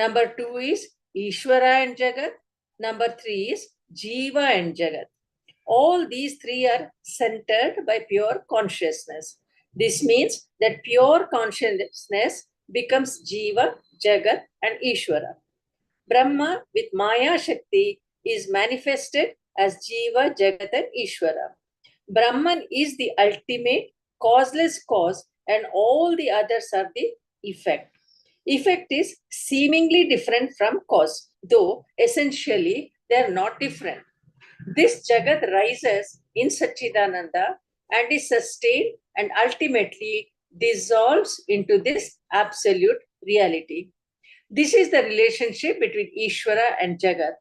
Number 2 is Ishvara and Jagat. Number 3 is Jiva and Jagat. All these three are centered by pure consciousness. This means that pure consciousness becomes Jiva, Jagat, and Ishvara. Brahma with Maya Shakti is manifested as Jiva, Jagat, and Ishvara. Brahman is the ultimate causeless cause, and all the others are the effect. Effect is seemingly different from cause, though essentially they are not different. This Jagat rises in Satchidananda and is sustained and ultimately dissolves into this absolute reality. This is the relationship between Ishvara and Jagat.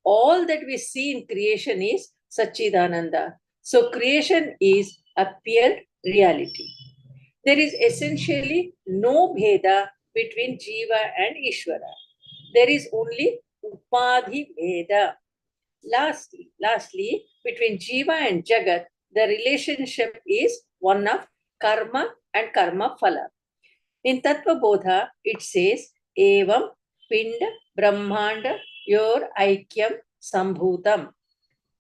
All that we see in creation is Satchidananda. So creation is appeared reality. There is essentially no Bheda between Jiva and Ishvara. There is only Upadhi Bheda. Lastly, between Jiva and Jagat, the relationship is one of karma and karma phala. In Tattvabodha, it says, Evam Pinda Brahmanda Yor Aikyam Sambhutam.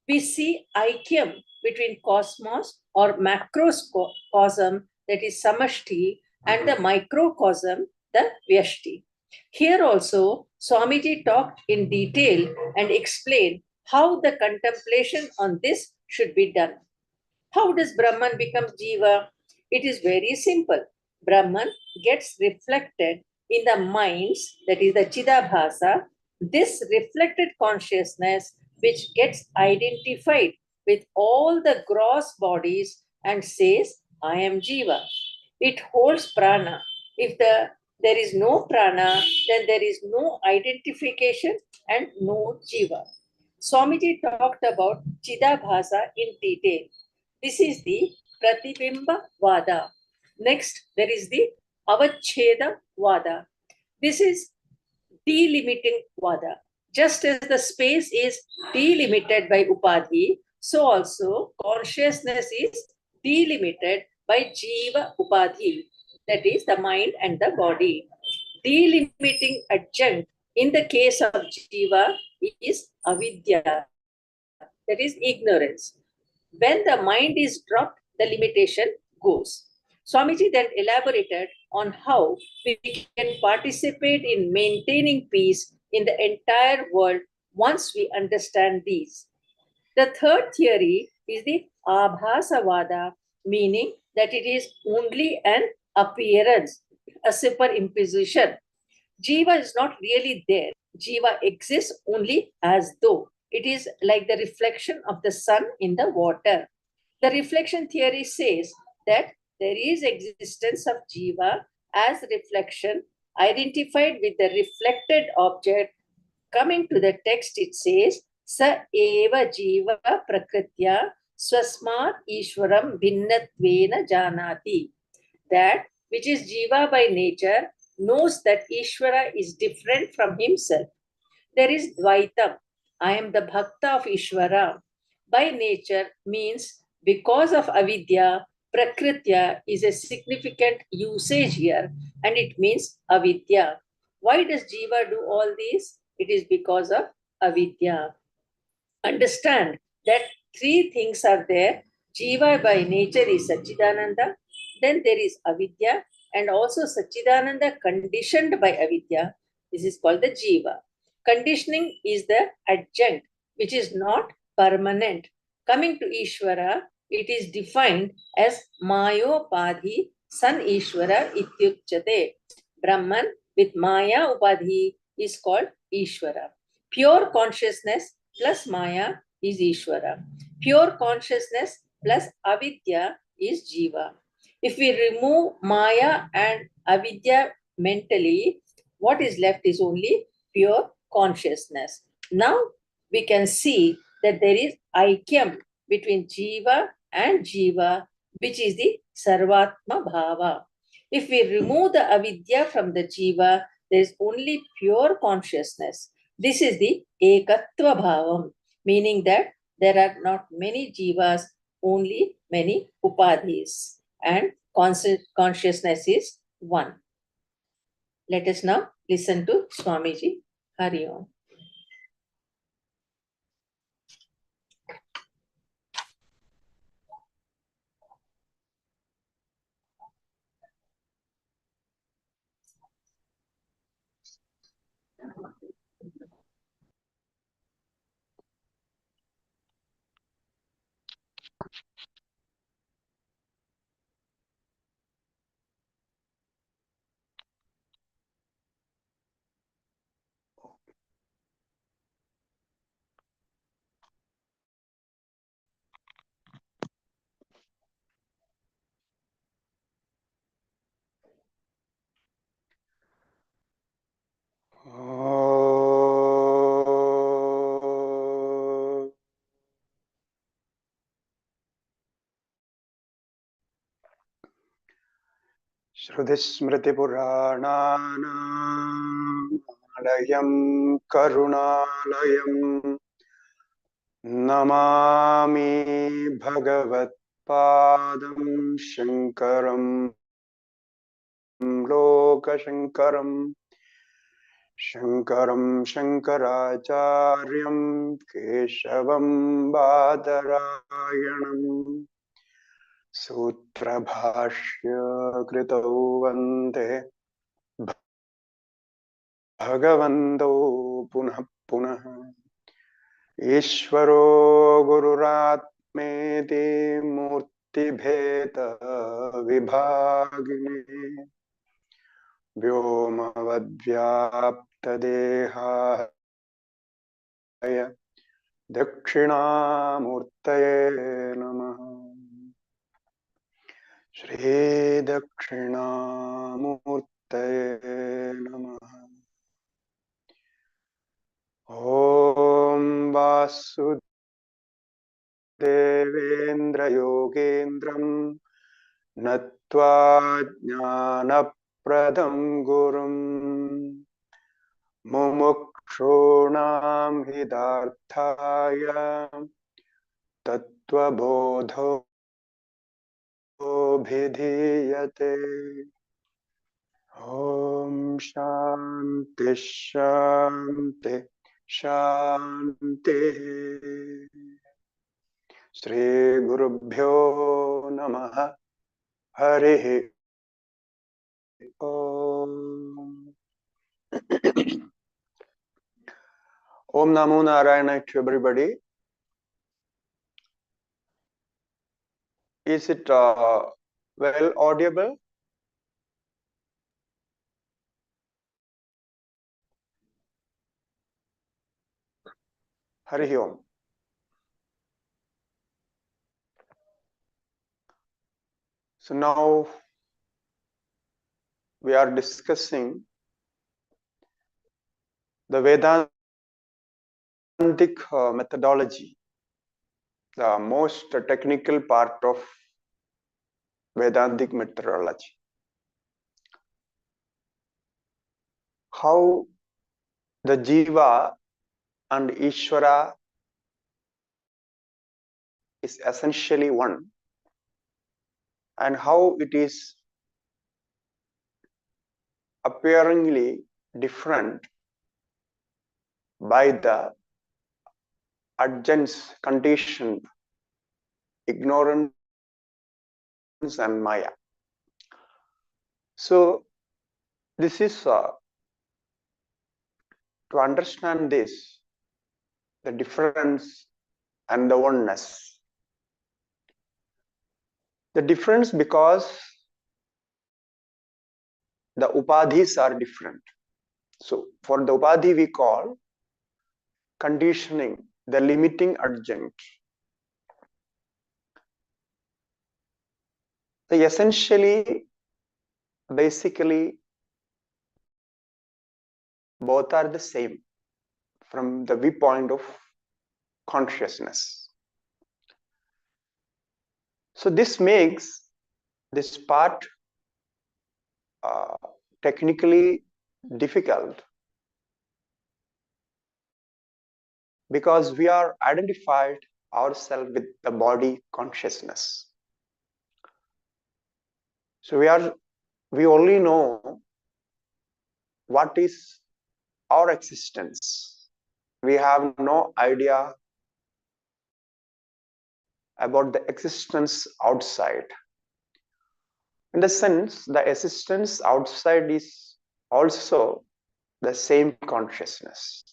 We see Aikyam between cosmos or macrocosm, that is Samashti, and the microcosm, the Vyashti. Here also, Swamiji talked in detail and explained how the contemplation on this should be done. How does Brahman become Jiva? It is very simple. Brahman gets reflected in the minds, that is the Chidabhasa. This reflected consciousness, which gets identified with all the gross bodies and says, I am Jiva. It holds prana. If there is no prana, then there is no identification and no Jiva. Swamiji talked about Chidabhasa in detail. This is the Pratibimba Vada. Next, there is the Avacheda Vada. This is delimiting Vada. Just as the space is delimited by Upadhi, so also consciousness is delimited by Jiva Upadhi, that is the mind and the body. Delimiting adjunct in the case of Jiva is avidya, that is ignorance. When the mind is dropped, the limitation goes. Swamiji then elaborated on how we can participate in maintaining peace in the entire world once we understand these. The third theory is the Abhasavada, meaning that it is only an appearance, a superimposition. Jiva is not really there. Jiva exists only as though. It is like the reflection of the sun in the water. The reflection theory says that there is existence of Jiva as reflection identified with the reflected object. Coming to the text, it says, Sa eva Jiva prakritya swasmat ishwaram bhinnatvena janati. That which is Jiva by nature knows that Ishvara is different from himself. There is Dvaitam. I am the Bhakta of Ishvara. By nature means because of avidya, prakritya is a significant usage here, and it means avidya. Why does Jiva do all this? It is because of avidya. Understand that three things are there. Jiva by nature is Satchidananda, then there is avidya, and also Satchidananda conditioned by avidya. This is called the Jiva. Conditioning is the adjunct, which is not permanent. Coming to Ishvara, it is defined as Mayopadhi San Ishvara Ityuchyate. Brahman with Maya Upadhi is called Ishvara. Pure consciousness plus Maya is Ishvara. Pure consciousness plus avidya is Jiva. If we remove Maya and avidya mentally, what is left is only pure consciousness. Now we can see that there is aikyam between Jiva and Jiva, which is the Sarvatma Bhava. If we remove the avidya from the Jiva, there is only pure consciousness. This is the Ekattva Bhavam, meaning that there are not many Jivas, only many Upadhis, and consciousness is one. Let us now listen to Swamiji. Hari Om. Shrutismritipurananam alayam karunalayam namami bhagavat padam shankaram lokashankaram shankaram shankaracharyam keshavam badarayanam sutrabhashya kritau vande Bhagavando punah punah Ishvaro gururatmeti murti bheta vibhagine Vyoma vadvyapta dehaya Dakshinamurtaye namaha Shri Dakshinamurtaye namaha Om Vasudevendra Yogendram Natva Jnanapradam Gurum Mumukshunam Hidarthaya Tattvabodha Bhidhiyate Om Shanti Shanti Shanti Shri Gurubhyo Namaha Harihi Om. Om Namo Narayana to everybody. Is it well audible? Harihi Om. So now we are discussing the Vedantic methodology, the most technical part of Vedantic methodology. How the Jiva and Ishvara is essentially one, and how it is appearingly different by the adjuncts conditioned ignorance and Maya. So this is to understand this, the difference and the oneness. The difference because the upadhis are different. So for the upadhi we call conditioning, the limiting adjunct. So essentially, basically, both are the same from the viewpoint of consciousness. So this makes this part technically difficult because we are identified ourselves with the body consciousness. So we only know what is our existence. We have no idea about the existence outside. In the sense, the existence outside is also the same consciousness.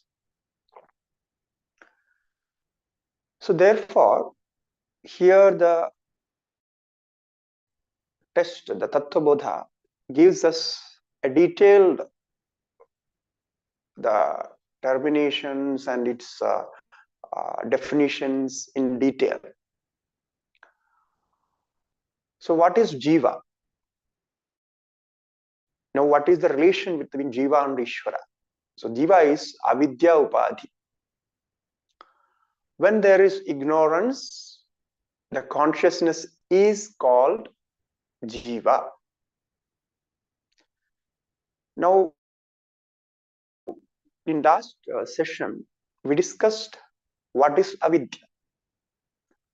So therefore, here the text, the Tattvabodha, gives us a detailed the terminations and its definitions in detail. So what is Jiva? Now what is the relation between Jiva and Ishvara? So Jiva is avidya upadhi. When there is ignorance, the consciousness is called Jiva. Now, in last session, we discussed what is avidya.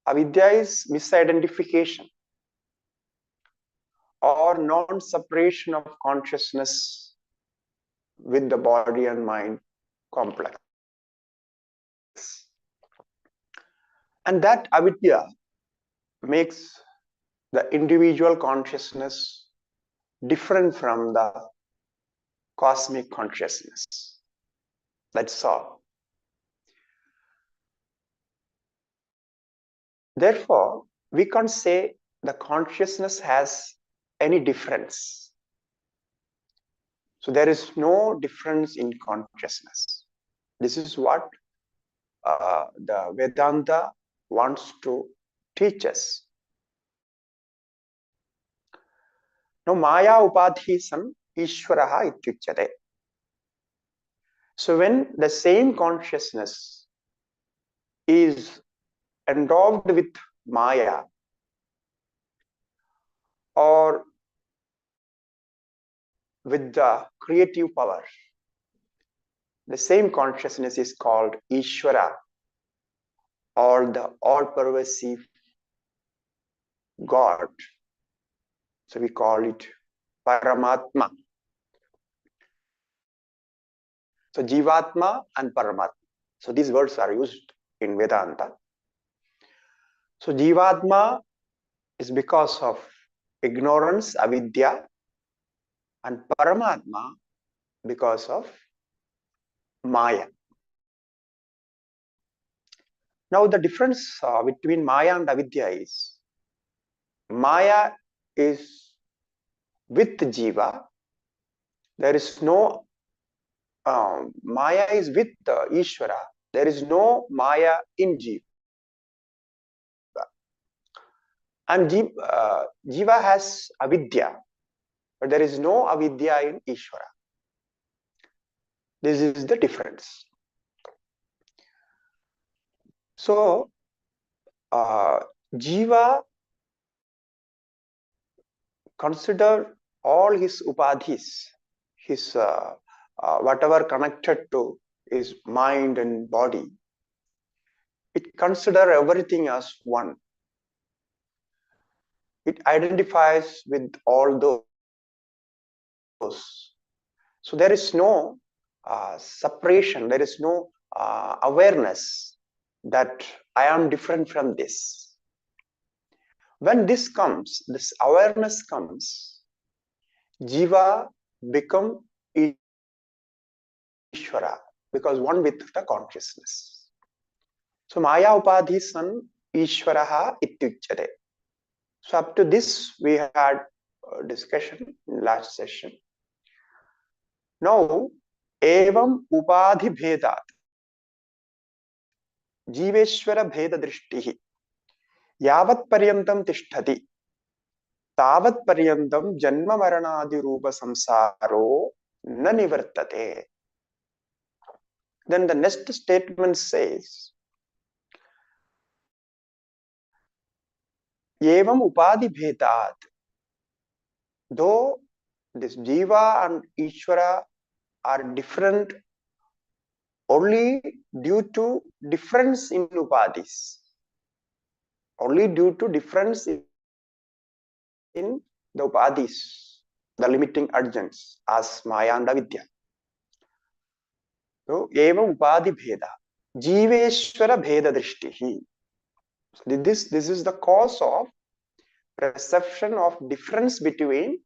Avidya is misidentification or non-separation of consciousness with the body and mind complex. And that avidya makes the individual consciousness different from the cosmic consciousness. That's all. Therefore, we can't say the consciousness has any difference. So there is no difference in consciousness. This is what the Vedanta wants to teach us. Now, Maya upadhi san Ishvaraha ityuchyate. So when the same consciousness is endowed with Maya or with the creative power, the same consciousness is called Ishvara, or the all-pervasive God. So we call it Paramatma. So Jivatma and Paramatma. So these words are used in Vedanta. So Jivatma is because of ignorance, avidya, and Paramatma because of Maya. Now the difference between Maya and avidya is Maya is with Jiva. There is no Maya is with Ishvara. There is no Maya in Jiva. And Jiva has avidya, but there is no avidya in Ishvara. This is the difference. So, Jiva consider all his upadhis, his whatever connected to his mind and body. It consider everything as one. It identifies with all those. So there is no separation, there is no awareness that I am different from this. When this comes, this awareness comes, Jiva become Ishvara, because one with the consciousness. So Maya upadhi san Ishvaraha ityuchyate. So up to this we had a discussion in last session. Now, evam upadhi bhedat Jiveshwar भेद दृष्टि यावत् पर्यन्तं तिष्ठति तावत् पर्यन्तं जन्म मरणादि रूप संसारो न निवर्तते. Then the next statement says, evam upadhi bhedat, though this Jiva and Ishvara are different only due to difference in upadhis, only due to difference in the upadhis, the limiting agents as Maya and Avidya. So, evam upadhi bheda, jiveshwara bheda drishtihi. So this is the cause of perception of difference between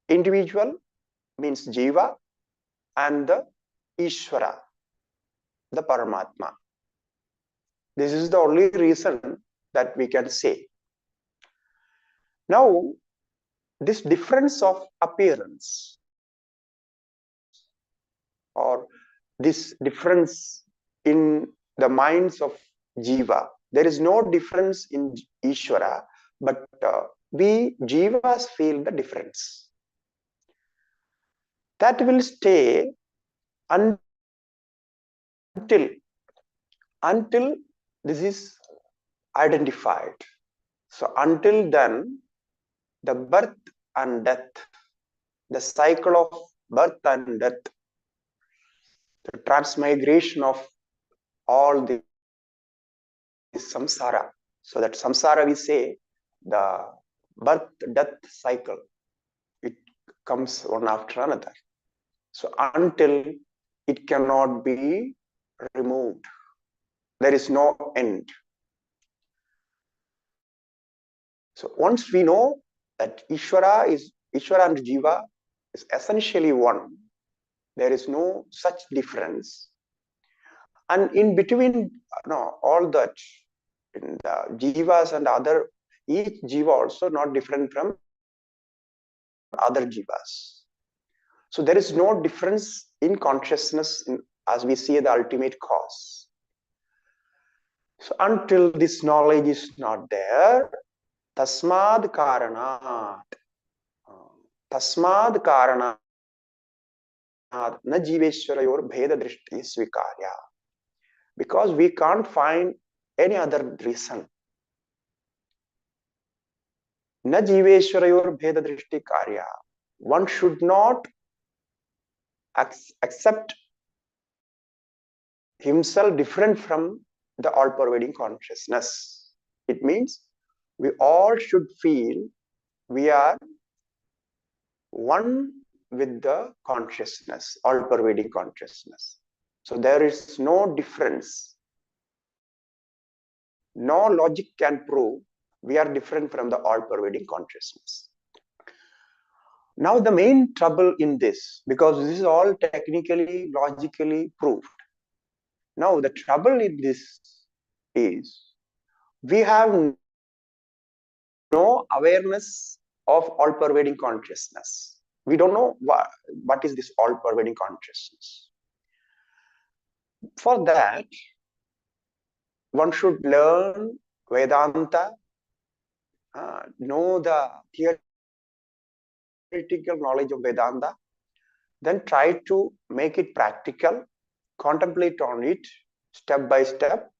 individual, means jiva, and the Ishvara, the Paramatma. This is the only reason that we can say. Now, this difference of appearance, or this difference in the minds of jiva, there is no difference in Ishvara, but we jivas feel the difference. That will stay until this is identified. So until then, the birth and death, the cycle of birth and death, the transmigration of all the samsara. So that samsara, we say, the birth death cycle, it comes one after another. So until it cannot be removed, there is no end. So once we know that Ishvara and Jiva is essentially one, there is no such difference. And in between, all that, in the Jivas and other, each Jiva also not different from other Jivas. So there is no difference in consciousness as we see the ultimate cause. So until this knowledge is not there, tasmad karanat na jiveshwarayor bheda drishti svikarya. Because we can't find any other reason. Na jiveshwarayor bheda drishti karya. One should not accept himself different from the all-pervading consciousness. It means we all should feel we are one with the consciousness, all-pervading consciousness. So there is no difference. No logic can prove we are different from the all-pervading consciousness. Now the main trouble in this, because this is all technically, logically proved. Now the trouble in this is we have no awareness of all-pervading consciousness. We don't know what is this all-pervading consciousness. For that, one should learn Vedanta, know the theoretical knowledge of Vedanta, then try to make it practical, contemplate on it step by step.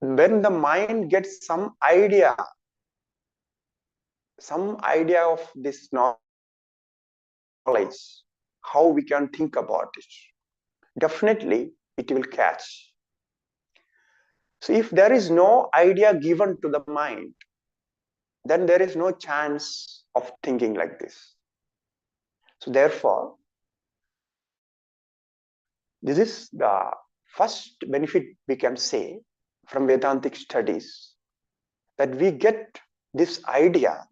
When the mind gets some idea of this knowledge, how we can think about it, definitely it will catch. So if there is no idea given to the mind, then there is no chance of thinking like this. So therefore, this is the first benefit we can say from Vedantic studies, that we get this idea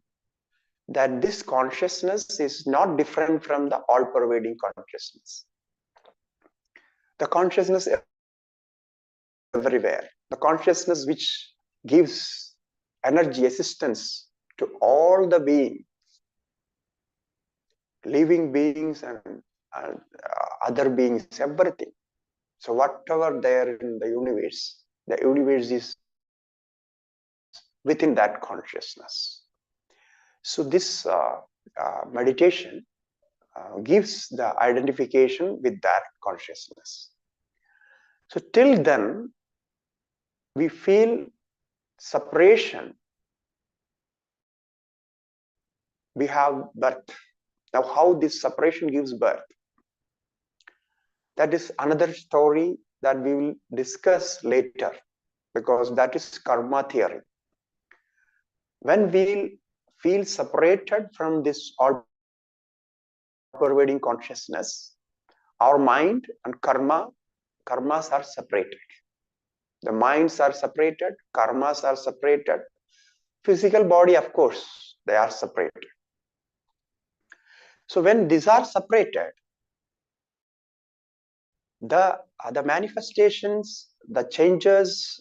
that this consciousness is not different from the all-pervading consciousness. The consciousness everywhere, the consciousness which gives energy, assistance to all the beings, living beings and other beings, everything. So whatever there in the universe is within that consciousness. So this meditation gives the identification with that consciousness. So till then, we feel separation. We have birth. Now, how this separation gives birth? That is another story that we will discuss later, because that is karma theory. When we feel separated from this all pervading consciousness, our mind and karmas are separated. The minds are separated, karmas are separated. Physical body, of course, they are separated. So when these are separated, the manifestations, the changes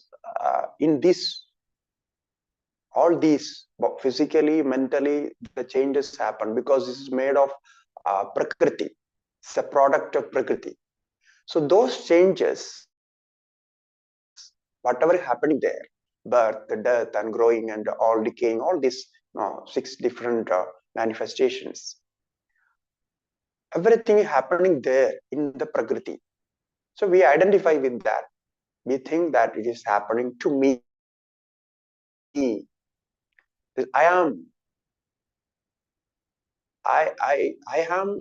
in this, all these, physically, mentally, the changes happen because this is made of Prakriti. It's a product of Prakriti. So those changes, whatever happening there, birth, death, and growing, and all decaying, all these 6 different manifestations, everything happening there in the Prakriti. So we identify with that. We think that it is happening to me. I am,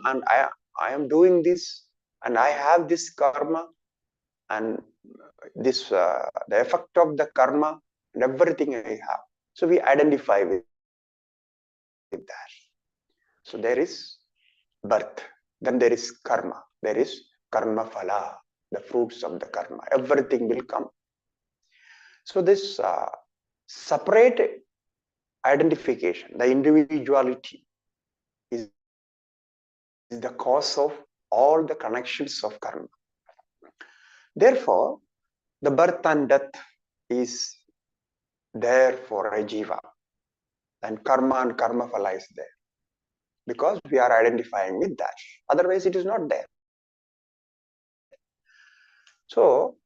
and I am doing this, and I have this karma, and this the effect of the karma and everything I have. So we identify with that. So there is birth, then there is karma, there is karma phala, the fruits of the karma, everything will come. So this separate identification, the individuality, is the cause of all the connections of karma. Therefore, the birth and death is there for a jiva, and karma phala is there because we are identifying with that. Otherwise, it is not there. So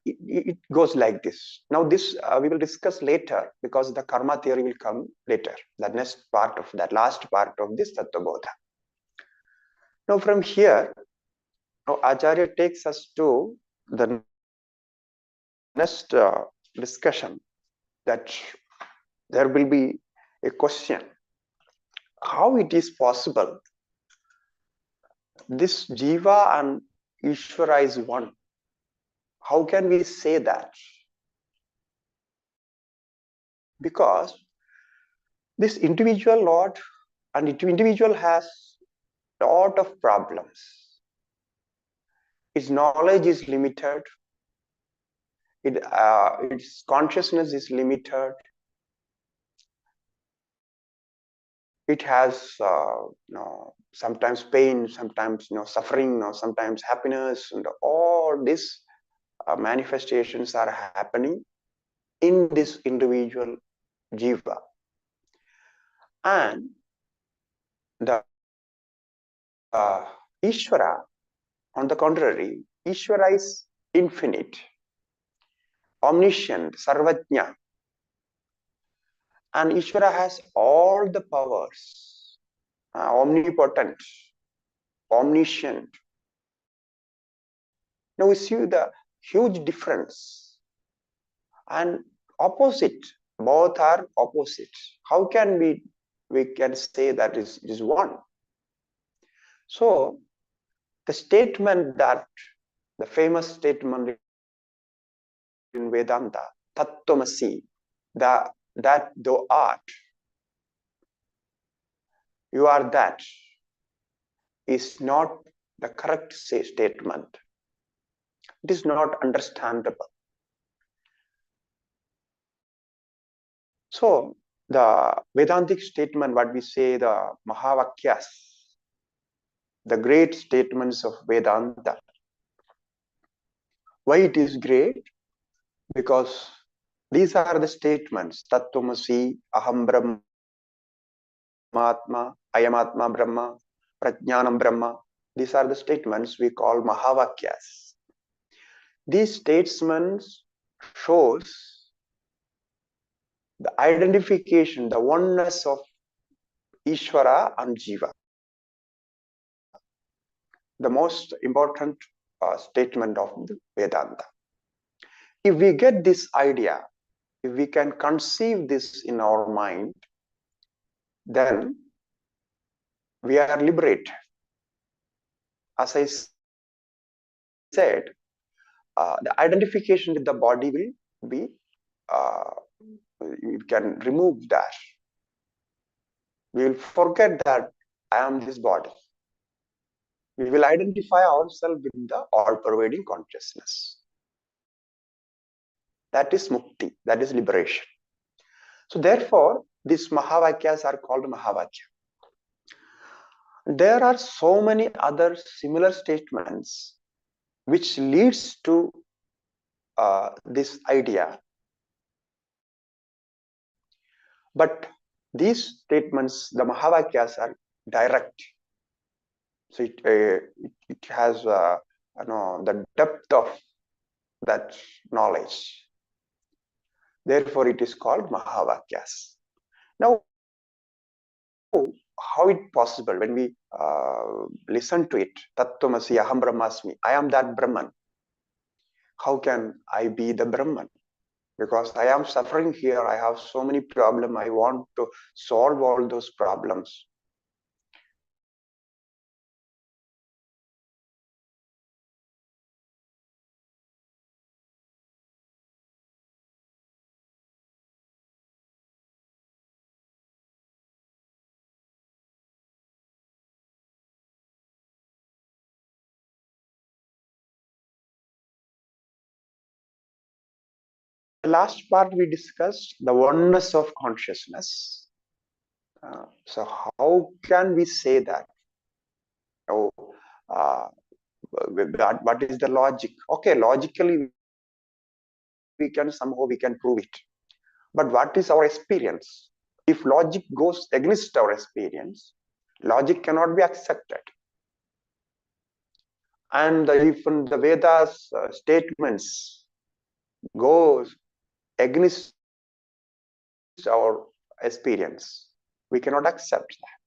it goes like this. Now this we will discuss later because the karma theory will come later, the next part of that, last part of this Tattvabodha. Now from here, now Acharya takes us to the next discussion, that there will be a question, how it is possible this jiva and Ishvara is one. How can we say that? Because this individual Lord and individual has a lot of problems. Its knowledge is limited. Its consciousness is limited. It has sometimes pain, sometimes suffering, sometimes happiness, and all these manifestations are happening in this individual jiva. And the Ishvara, on the contrary, Ishvara is infinite, omniscient, sarvajna, and Ishvara has all the powers, omnipotent, omniscient. Now we see the huge difference, and opposite, both are opposite. How can we can say that is one? So the statement, that the famous statement in Vedanta, Tattvamasi, that thou art, you are that, is not the correct statement. It is not understandable. So the Vedantic statement, what we say, the Mahavakyas, the great statements of Vedanta. Why it is great? Because these are the statements, Tattvamasi, Aham Brahmatma, Ayamatma Brahma, Prajnanam Brahma. These are the statements we call Mahavakyas. These statements shows the identification, the oneness of Ishvara and Jiva. The most important statement of the Vedanta. If we get this idea, if we can conceive this in our mind, then we are liberated. As I said, the identification with the body will be, we can remove that. We will forget that I am this body. we will identify ourselves with the all-pervading consciousness. That is mukti, that is liberation. So therefore, these Mahavakyas are called Mahavakya. There are so many other similar statements which leads to this idea. But these statements, the Mahavakyas, are direct. So it has the depth of that knowledge. Therefore, it is called Mahavakyas. Now, how it possible when we listen to it? Tattvamasi aham brahmasmi. I am that Brahman. How can I be the Brahman? Because I am suffering here. I have so many problems. I want to solve all those problems. The last part we discussed the oneness of consciousness. So how can we say that? Oh, what is the logic? Okay, logically we can prove it. But what is our experience? If logic goes against our experience, logic cannot be accepted. And even the Vedas statements goes against our experience, we cannot accept that.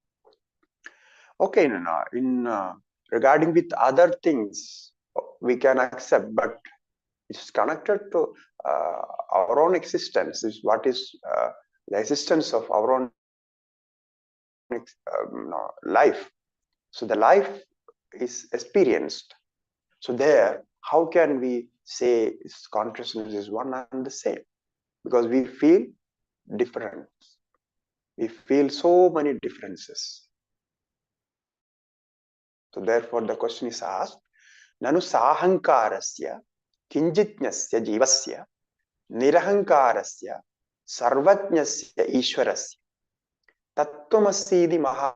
Okay, regarding with other things, we can accept, but it's connected to our own existence. Is what is the existence of our own life. So the life is experienced. So there, how can we say consciousness is one and the same? Because we feel different. We feel so many differences. So therefore the question is asked, Nanu sahankarasya kinjitnyasya jivasya nirahankarasya sarvajnasya ishwarasya tattvamasidhi maha.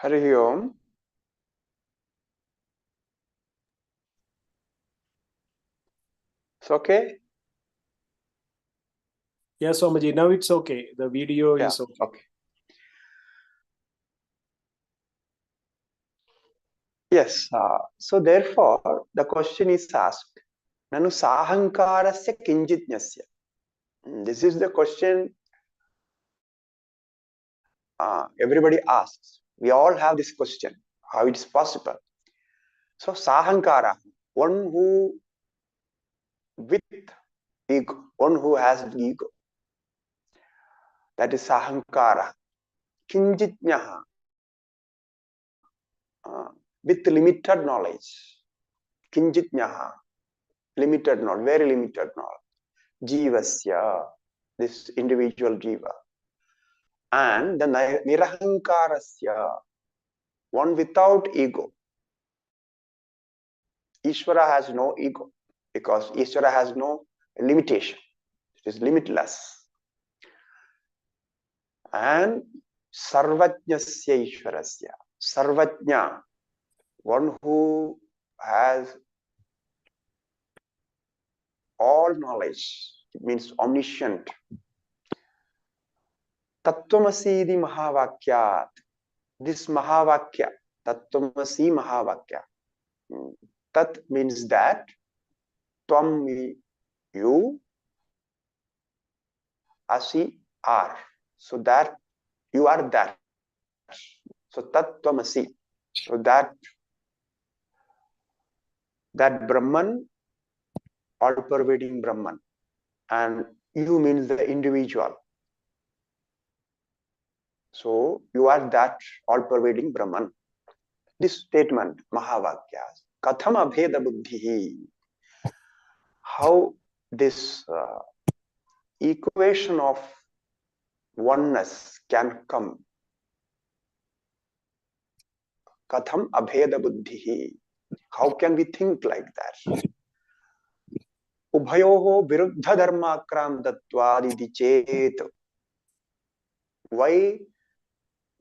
Hari Om. It's okay? Yes, Swamiji, now it's okay. The video is okay. Okay. Yes. So therefore, the question is asked, Nanu sahankarasya kinjitnyasya. This is the question everybody asks. We all have this question, how it is possible. So sahankara, one who with ego, one who has ego. That is sahankara. Kinjitnyaha, with limited knowledge. Kinjitnyaha, limited knowledge, very limited knowledge. Jivasya, this individual jiva. And the nirahankarasya, one without ego. Ishvara has no ego because Ishvara has no limitation. It is limitless. And sarvajnasya ishvarasya. Sarvajna, one who has all knowledge. It means omniscient. Tattvamasi mahavakyat. This mahavakya, Tattvamasi mahavakya. Tat means that. Tvam, you. Asi, are. So that you are that. So Tattvamasi. So that Brahman, all-pervading Brahman. And you means the individual. So you are that all-pervading Brahman. This statement, Mahavakyas, Katham Abheda Buddhihi, how this equation of oneness can come. Katham Abheda Buddhihi, how can we think like that? Ubhayoho viruddha dharmakram dattvad chet. Why?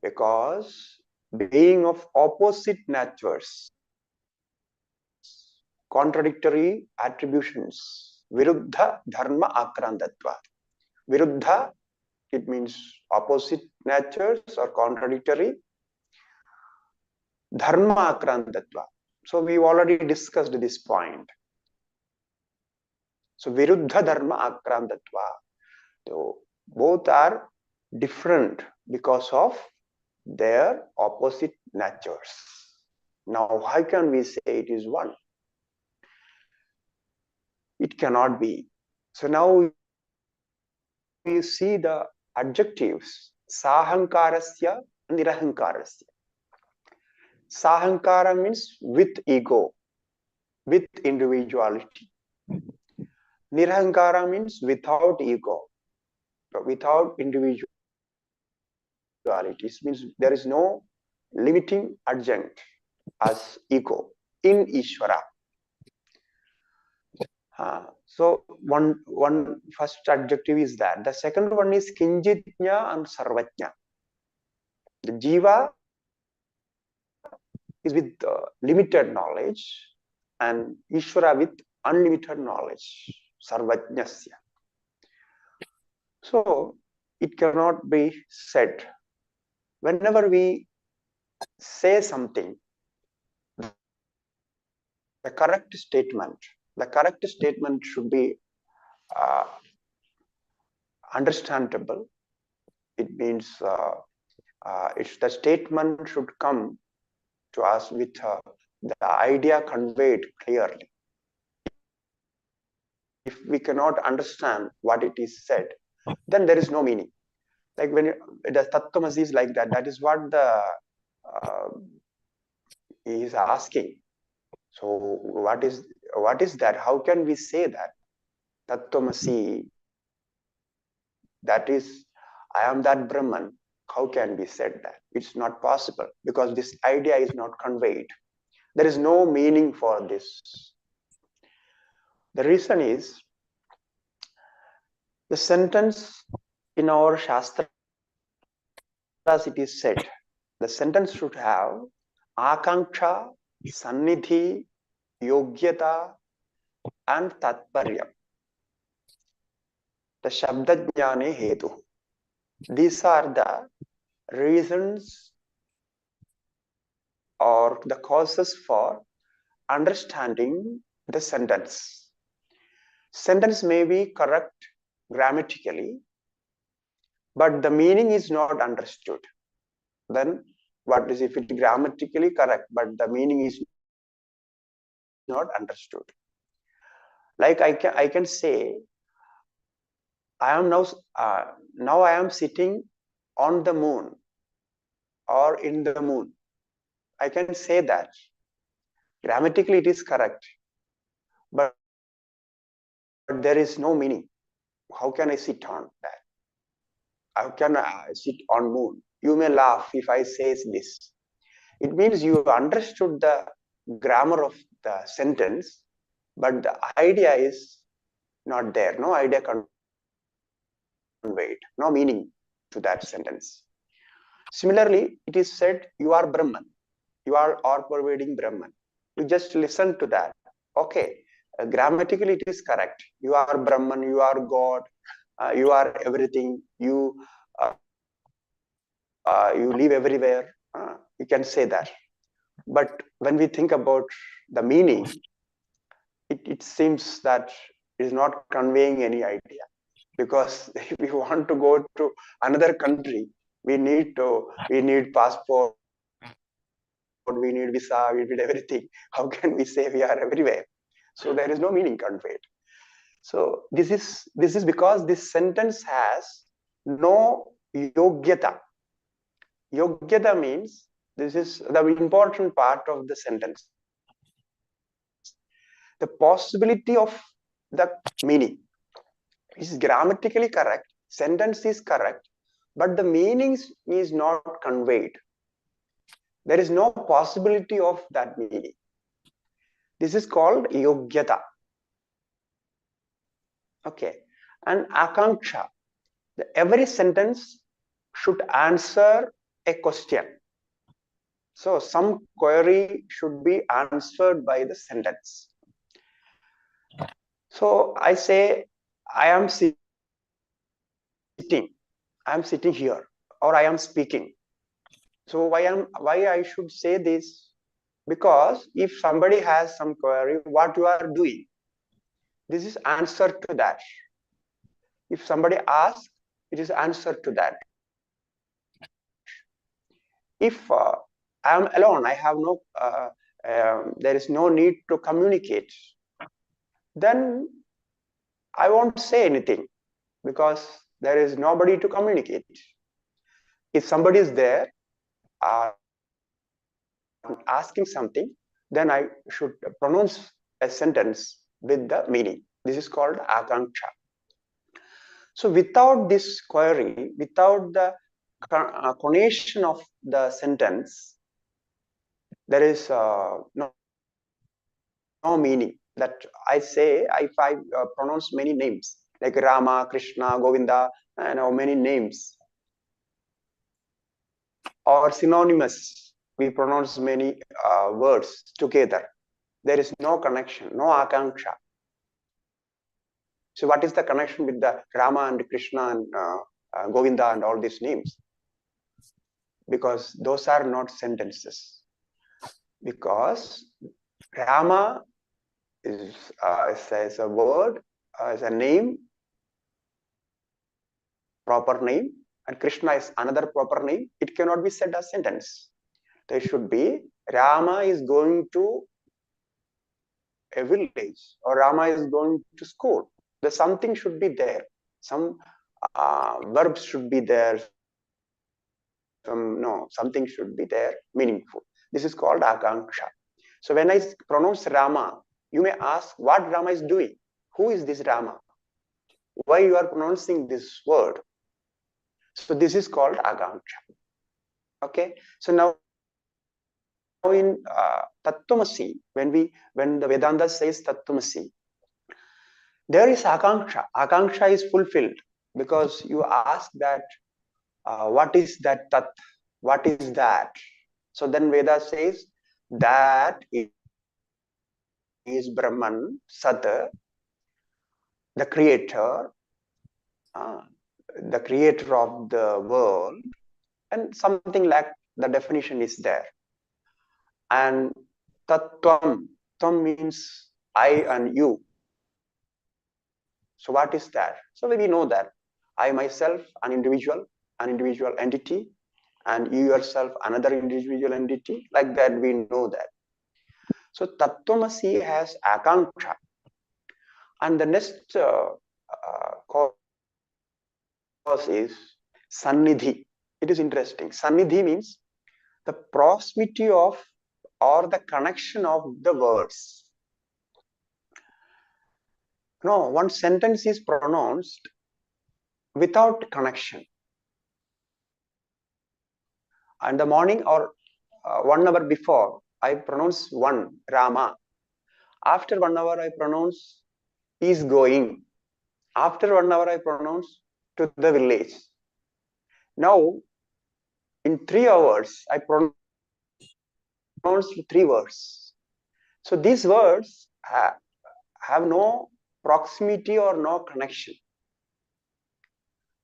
Because being of opposite natures, contradictory attributions, viruddha dharma akrandatva. Viruddha, it means opposite natures or contradictory. Dharma akrandatva. So we've already discussed this point. So viruddha dharma akrandatva. So both are different because of their opposite natures. Now, how can we say it is one? It cannot be. So now we see the adjectives. Sahankarasya, nirahankarasya. Sahankara means with ego, with individuality. Nirahankara means without ego, without individuality. It means there is no limiting adjunct as ego in Ishvara. So one first adjective is that. The second one is Kinjitnya and Sarvajna. The Jiva is with limited knowledge and Ishvara with unlimited knowledge, Sarvajnasya. So it cannot be said. Whenever we say something, the correct statement should be understandable. It means the statement should come to us with the idea conveyed clearly. If we cannot understand what it is said, then there is no meaning. Like when the Tattvamasi is like that, that is what the he is asking. So what is that? How can we say that? Tattvamasi, that is, I am that Brahman. How can we say that? It's not possible because this idea is not conveyed. There is no meaning for this. The reason is the sentence in our Shastras, it is said, the sentence should have Akanksha, Sannidhi, Yogyata, and Tatparya. The Shabdajnane Hetu. These are the reasons or the causes for understanding the sentence. Sentence may be correct grammatically, but the meaning is not understood. Then what is if it is grammatically correct, but the meaning is not understood? Like I can say, I am now I am sitting on the moon or in the moon. I can say that. Grammatically it is correct, but there is no meaning. How can I sit on that? How can I sit on moon? You may laugh if I say this. It means you understood the grammar of the sentence, but the idea is not there. No idea conveyed, no meaning to that sentence. Similarly, it is said, you are Brahman. You are all-pervading Brahman. You just listen to that. Okay, grammatically it is correct. You are Brahman, you are God, you are everything. You live everywhere. You can say that. But when we think about the meaning, it seems that it is not conveying any idea. Because if we want to go to another country, we need passport, we need visa, we need everything. How can we say we are everywhere? So there is no meaning conveyed. So this is because this sentence has no yogyata. Yogyata means, this is the important part of the sentence. The possibility of the meaning is grammatically correct, sentence is correct, but the meaning is not conveyed. There is no possibility of that meaning. This is called yogyata. Okay, and akanksha. Every sentence should answer a question. So some query should be answered by the sentence. So I say, I am sitting here, or I am speaking. So why I should say this? Because if somebody has some query, what you are doing, this is answer to that. If somebody asks, it is answer to that. If I am alone, I have no, there is no need to communicate, then I won't say anything because there is nobody to communicate. If somebody is there asking something, then I should pronounce a sentence with the meaning. This is called akanksha. So without this query, without the conation of the sentence, there is no meaning. That I say, if I pronounce many names like Rama, Krishna, Govinda, and many names, or synonymous, we pronounce many words together. There is no connection, no akanksha. So what is the connection with the Rama and Krishna and Govinda and all these names? Because those are not sentences. Because Rama is a word, is a name, proper name, and Krishna is another proper name. It cannot be said as sentence. There should be, Rama is going to a village, or Rama is going to school. The something should be there. Some verbs should be there. Something should be there, meaningful. This is called akanksha. So when I pronounce Rama, you may ask what Rama is doing. Who is this Rama? Why you are pronouncing this word? So this is called akanksha. Okay. So now in Tattvamasi, when the Vedanta says Tattvamasi, there is akanksha. Akanksha is fulfilled because you ask that what is that tat? What is that? So then Veda says that is Brahman, Sat, the creator of the world, and something like the definition is there. And Tattvam, Tvam means I and you. So what is that? So we know that I myself, an individual entity, and you yourself, another individual entity. Like that, we know that. So Tattvamasi has akanksha. And the next cause is Sannidhi. It is interesting. Sannidhi means the proximity of, or the connection of the words. No, one sentence is pronounced without connection. And the morning or 1 hour before, I pronounce one, Rama. After 1 hour, I pronounce is going. After 1 hour, I pronounce to the village. Now, in 3 hours, I pronounce 3 words. So these words have no proximity or no connection.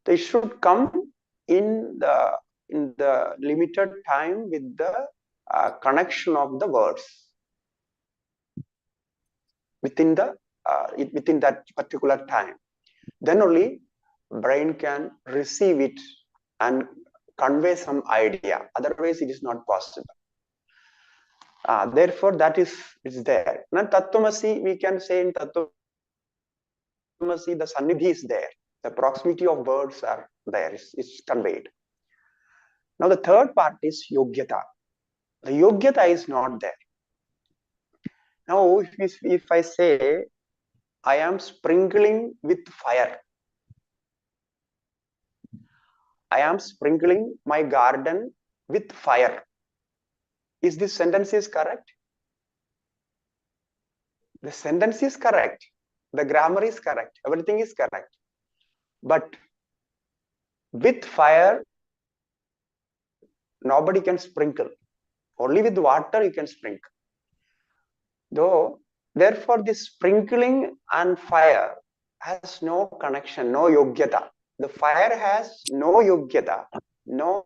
They should come in the limited time with the connection of the words within that particular time. Then only brain can receive it and convey some idea. Otherwise, it is not possible. Therefore, that is there. Now, Tattvamasi, we can say in Tattvamasi, the Sannidhi is there. The proximity of words are there. It's conveyed. Now, the third part is Yogyata. The Yogyata is not there. Now, if I say, I am sprinkling with fire, I am sprinkling my garden with fire. Is this sentence is correct? The sentence is correct. The grammar is correct. Everything is correct. But with fire, nobody can sprinkle. Only with water you can sprinkle. Therefore, this sprinkling and fire has no connection, no yogyata. The fire has no yogyata. No,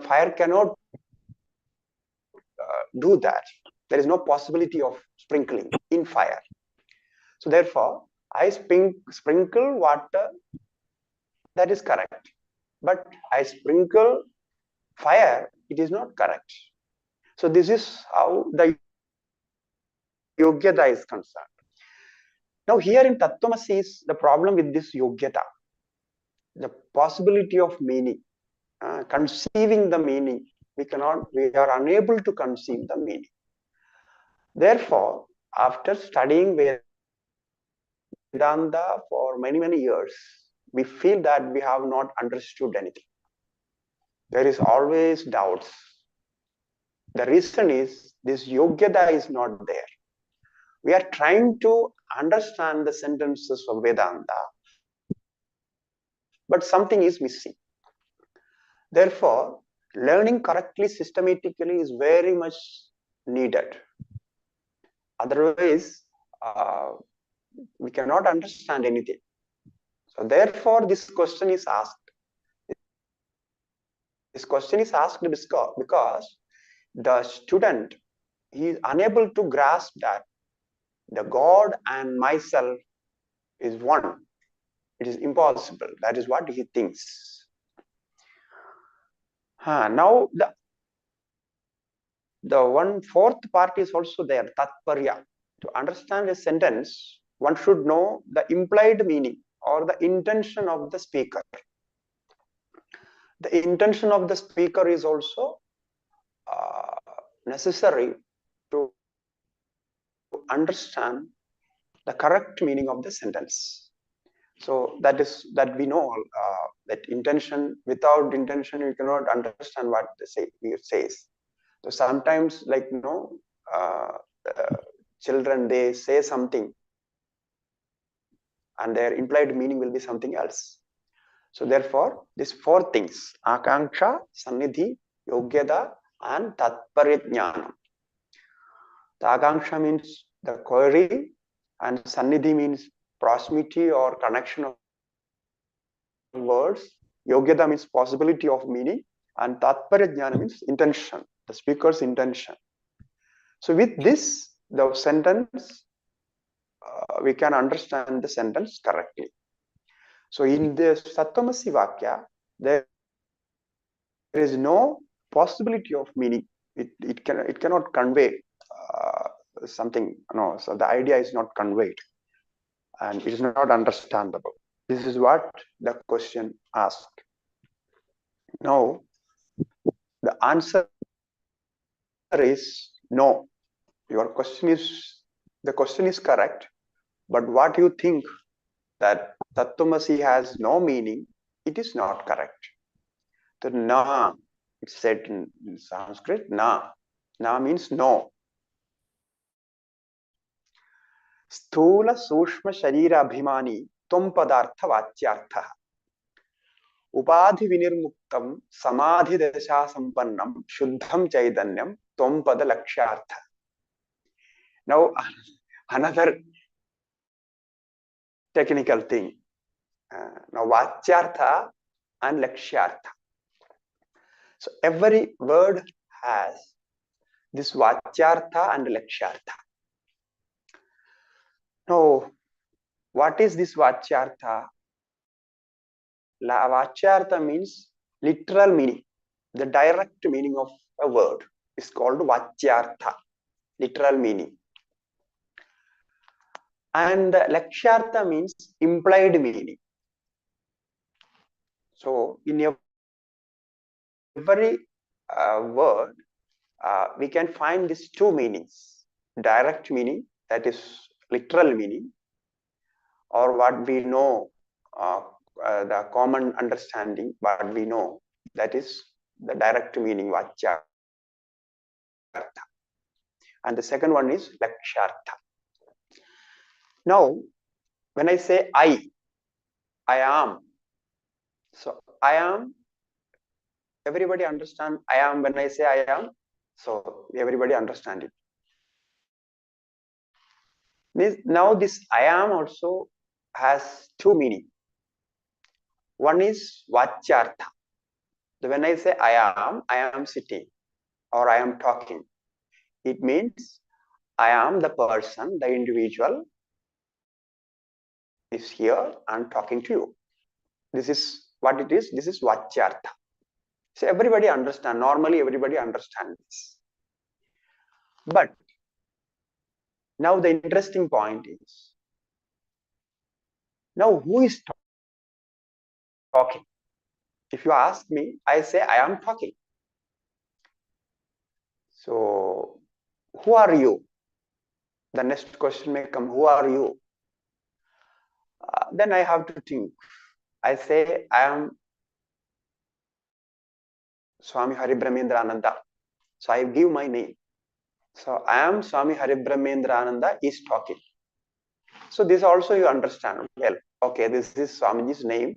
fire cannot do that. There is no possibility of sprinkling in fire. So therefore, I sprinkle water, that is correct. But I sprinkle fire, it is not correct. So this is how the yogyata is concerned. Now here in Tattvamasi is the problem with this yogyata, the possibility of meaning, conceiving the meaning. We are unable to conceive the meaning. Therefore, after studying Vedanta for many, many years, we feel that we have not understood anything. There is always doubts. The reason is this yogyata is not there. We are trying to understand the sentences of Vedanta, but something is missing. Therefore, learning correctly, systematically is very much needed. Otherwise, we cannot understand anything. So therefore, this question is asked. This question is asked because the student is unable to grasp that the God and myself is one. It is impossible. That is what he thinks. Now the one fourth part is also there, Tatparya. To understand a sentence, one should know the implied meaning or the intention of the speaker. The intention of the speaker is also necessary to understand the correct meaning of the sentence. So that we know that intention, without intention, you cannot understand what it says. So sometimes, like children, they say something, and their implied meaning will be something else. So therefore, these four things: Akanksha, Sannidhi, Yogyata, and Tatparya. The Akanksha means the query, and Sannidhi means proximity or connection of words. Yogyata means possibility of meaning, and Tatparya means intention, the speaker's intention. So with this, the sentence, we can understand the sentence correctly. So in the Tattvamasi Vakya, there is no possibility of meaning. It cannot convey something. No, so the idea is not conveyed, and it is not understandable. This is what the question asked. Now, the answer is no. The question is correct, But what you think that Tattvamasi has no meaning, it is not correct. The na, it's said in Sanskrit, na. Na means no. Sthula Sushma Sharira Abhimani Tvam Padartha Vacyartha Upadhi Vinirmuktam Samadhi Dasha Sampannam Shuddham Chaitanyam Tvam Pada Lakshyartha. Now, another technical thing. Now, Vacyartha and Lakshyartha. So, every word has this Vacyartha and Lakshyartha. Now, what is this Vacyartha? Vacyartha means literal meaning. The direct meaning of a word is called Vacyartha, literal meaning. And Lakshyartha means implied meaning. So, in every word, we can find these two meanings: direct meaning, that is literal meaning, or what we know, the common understanding, what we know, that is the direct meaning, Vacyartha. And the second one is Lakshyartha. Now, when I say I am, so I am, everybody understand I am. When I say I am, so everybody understand it. Now this I am also has two meaning. One is Vacyartha. When I say I am sitting or I am talking. It means I am the person, the individual is here and talking to you. This is what it is. This is Vacyartha. So everybody understand. Normally everybody understands this. But now the interesting point is, now who is talking? If you ask me, I say I am talking. So who are you? The next question may come, who are you? Then I have to think. I say I am Svami Haribrahmendrananda. So I give my name. So I am Svami Haribrahmendrananda is talking. So this also you understand well. Okay, this is Swamiji's name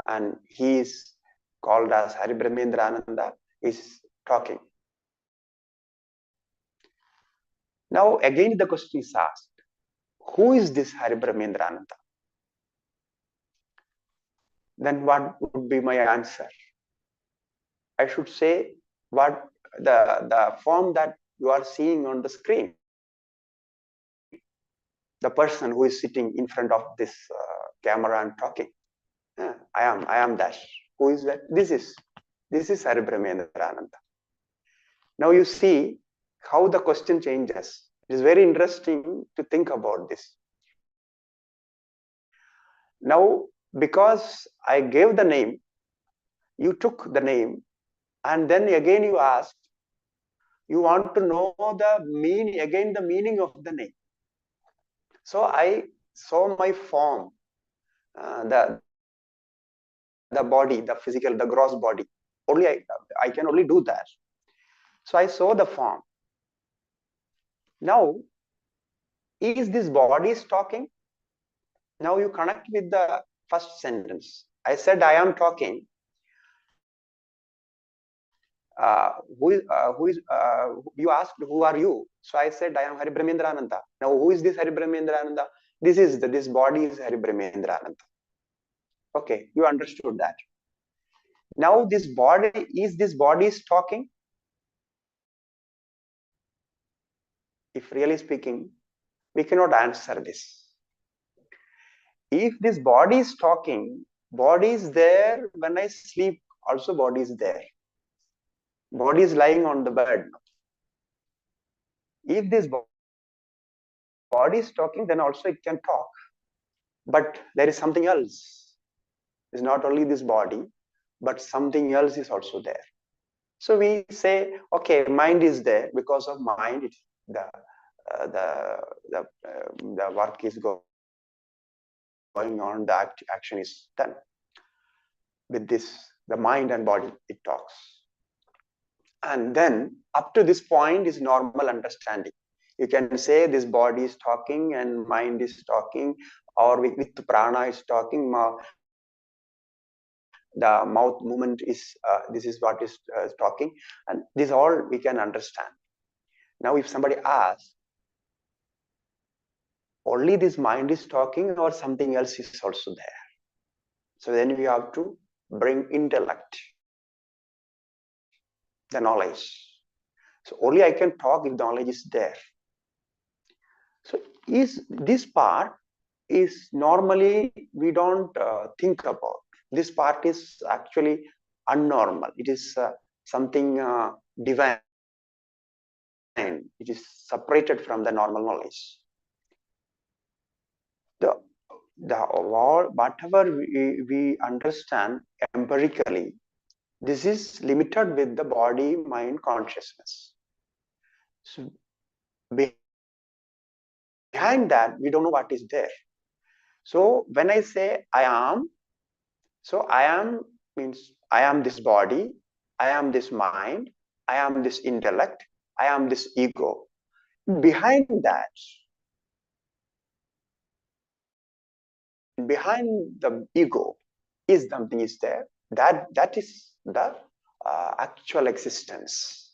and he is called as Haribrahmendrananda is talking. Now again the question is asked, who is this Haribrahmendrananda? Then what would be my answer? I should say what the form that you are seeing on the screen. The person who is sitting in front of this camera and talking. I am that. Who is that? This is Haribrahmendrananda. Now you see how the question changes. It is very interesting to think about this. Now, because I gave the name, you took the name, and then again you asked, you want to know the meaning, again the meaning of the name. So I saw my form, the body, the physical, the gross body. Only I can only do that. So I saw the form. Now, is this body talking? Now you connect with the first sentence. I said I am talking. You asked who are you? So I said I am Haribrahmendrananda. Now who is this Haribrahmendrananda? This body is Haribrahmendrananda. Okay, you understood that. Now this body is talking? If really speaking, we cannot answer this. If this body is talking, body is there when I sleep, also body is there. Body is lying on the bed. If this body is talking, then also it can talk. But there is something else. It's not only this body, but something else is also there. So we say, okay, mind is there. Because of mind, the work is going going on, the action is done. With this, the mind and body, it talks. And then up to this point is normal understanding. You can say this body is talking and mind is talking, or with prana is talking. The mouth movement is, this is what is talking, and this all we can understand. Now, if somebody asks, only this mind is talking or something else is also there? So then we have to bring intellect, the knowledge. So only I can talk if the knowledge is there. So is this part is normally we don't think about. This part is actually unnormal. It is something divine. It is separated from the normal knowledge. Whatever we understand empirically, this is limited with the body, mind, consciousness. So behind that, we don't know what is there. So when I say I am, so I am means I am this body, I am this mind, I am this intellect, I am this ego. Behind that, behind the ego is something is there. That is the actual existence.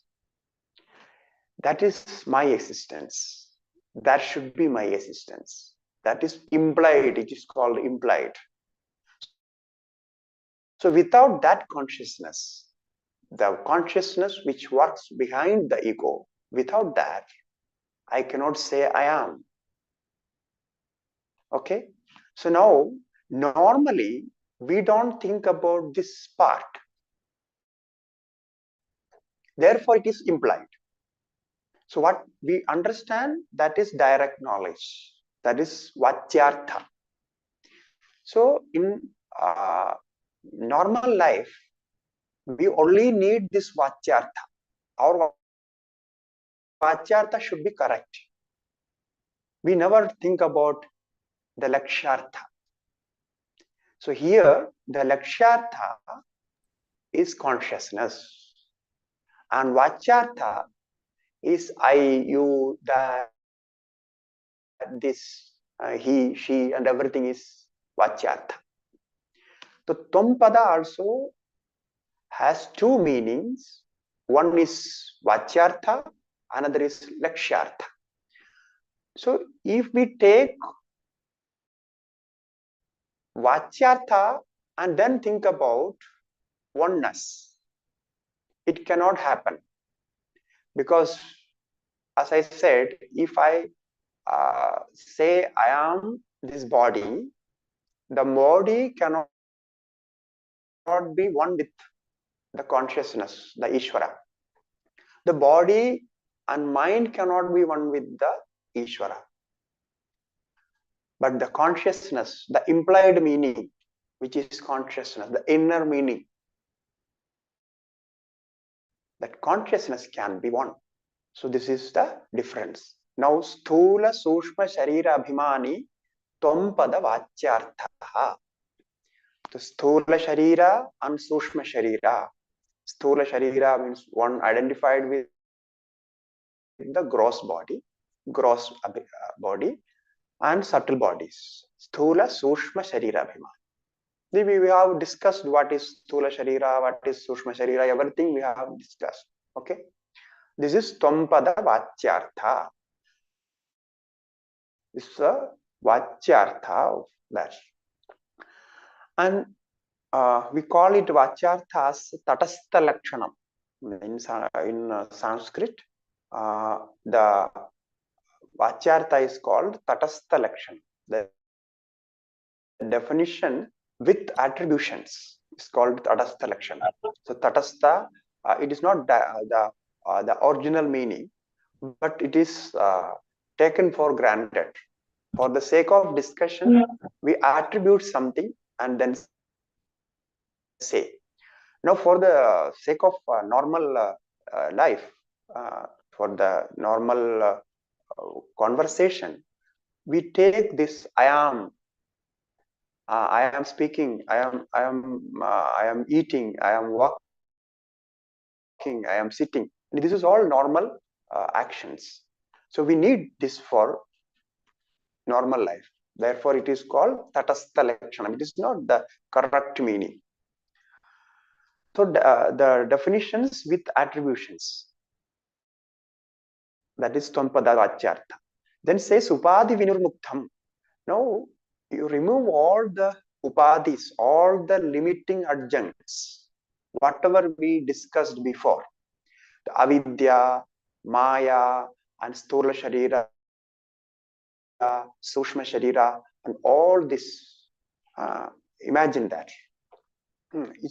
That is my existence. That should be my existence. That is implied. It is called implied. So without that consciousness, the consciousness which works behind the ego, without that, I cannot say I am. Okay? So now, normally, we don't think about this part. Therefore, it is implied. So what we understand, that is direct knowledge. That is vachyartha. So in normal life, we only need this vachyartha. Our vachyartha should be correct. We never think about the lakshyartha. So here, the lakshyartha is consciousness. And vachyartha is I, you, that, this, he, she, and everything is vachyartha. The Tvam-pada also has two meanings. One is vachyartha, another is lakshyartha. So if we take vachyartha and then think about oneness, it cannot happen. Because as I said, if I say I am this body, the body cannot be one with the consciousness, the Ishvara. The body and mind cannot be one with the Ishvara. But the consciousness, the implied meaning, which is consciousness, the inner meaning, that consciousness can be one. So this is the difference. Now, sthula sushma sharira abhimani tvam-pada vachyartha. The sthula sharira and sushma sharira. Sthula sharira means one identified with the gross body, and subtle bodies. Sthula sushma sharira abhimani. We have discussed what is sthula sharira, what is sushma sharira, everything we have discussed. Okay. This is tvam-pada vachyartha. This is a vachyartha of that. And we call it vachyartha as tatastha lakshanam. In Sanskrit, the vachyartha is called tatastha lakshanam. The definition with attributions is called tatastha lakshanam. So tatastha, it is not the original meaning, but it is taken for granted. For the sake of discussion, we attribute something and then say. Now, for the sake of normal life, for the normal conversation, we take this I am I am speaking, I am eating, I am walking, I am sitting. This is all normal actions. So we need this for normal life. Therefore, it is called tatastha lakshanam. It is not the correct meaning. So the definitions with attributions, that is Tattvabodha Acharya. Then says upadhi vinurmuktam. Now you remove all the upadhis, all the limiting adjuncts, whatever we discussed before, the avidya, maya, and sthula sharira, sushma sharira, and all this. Imagine that. It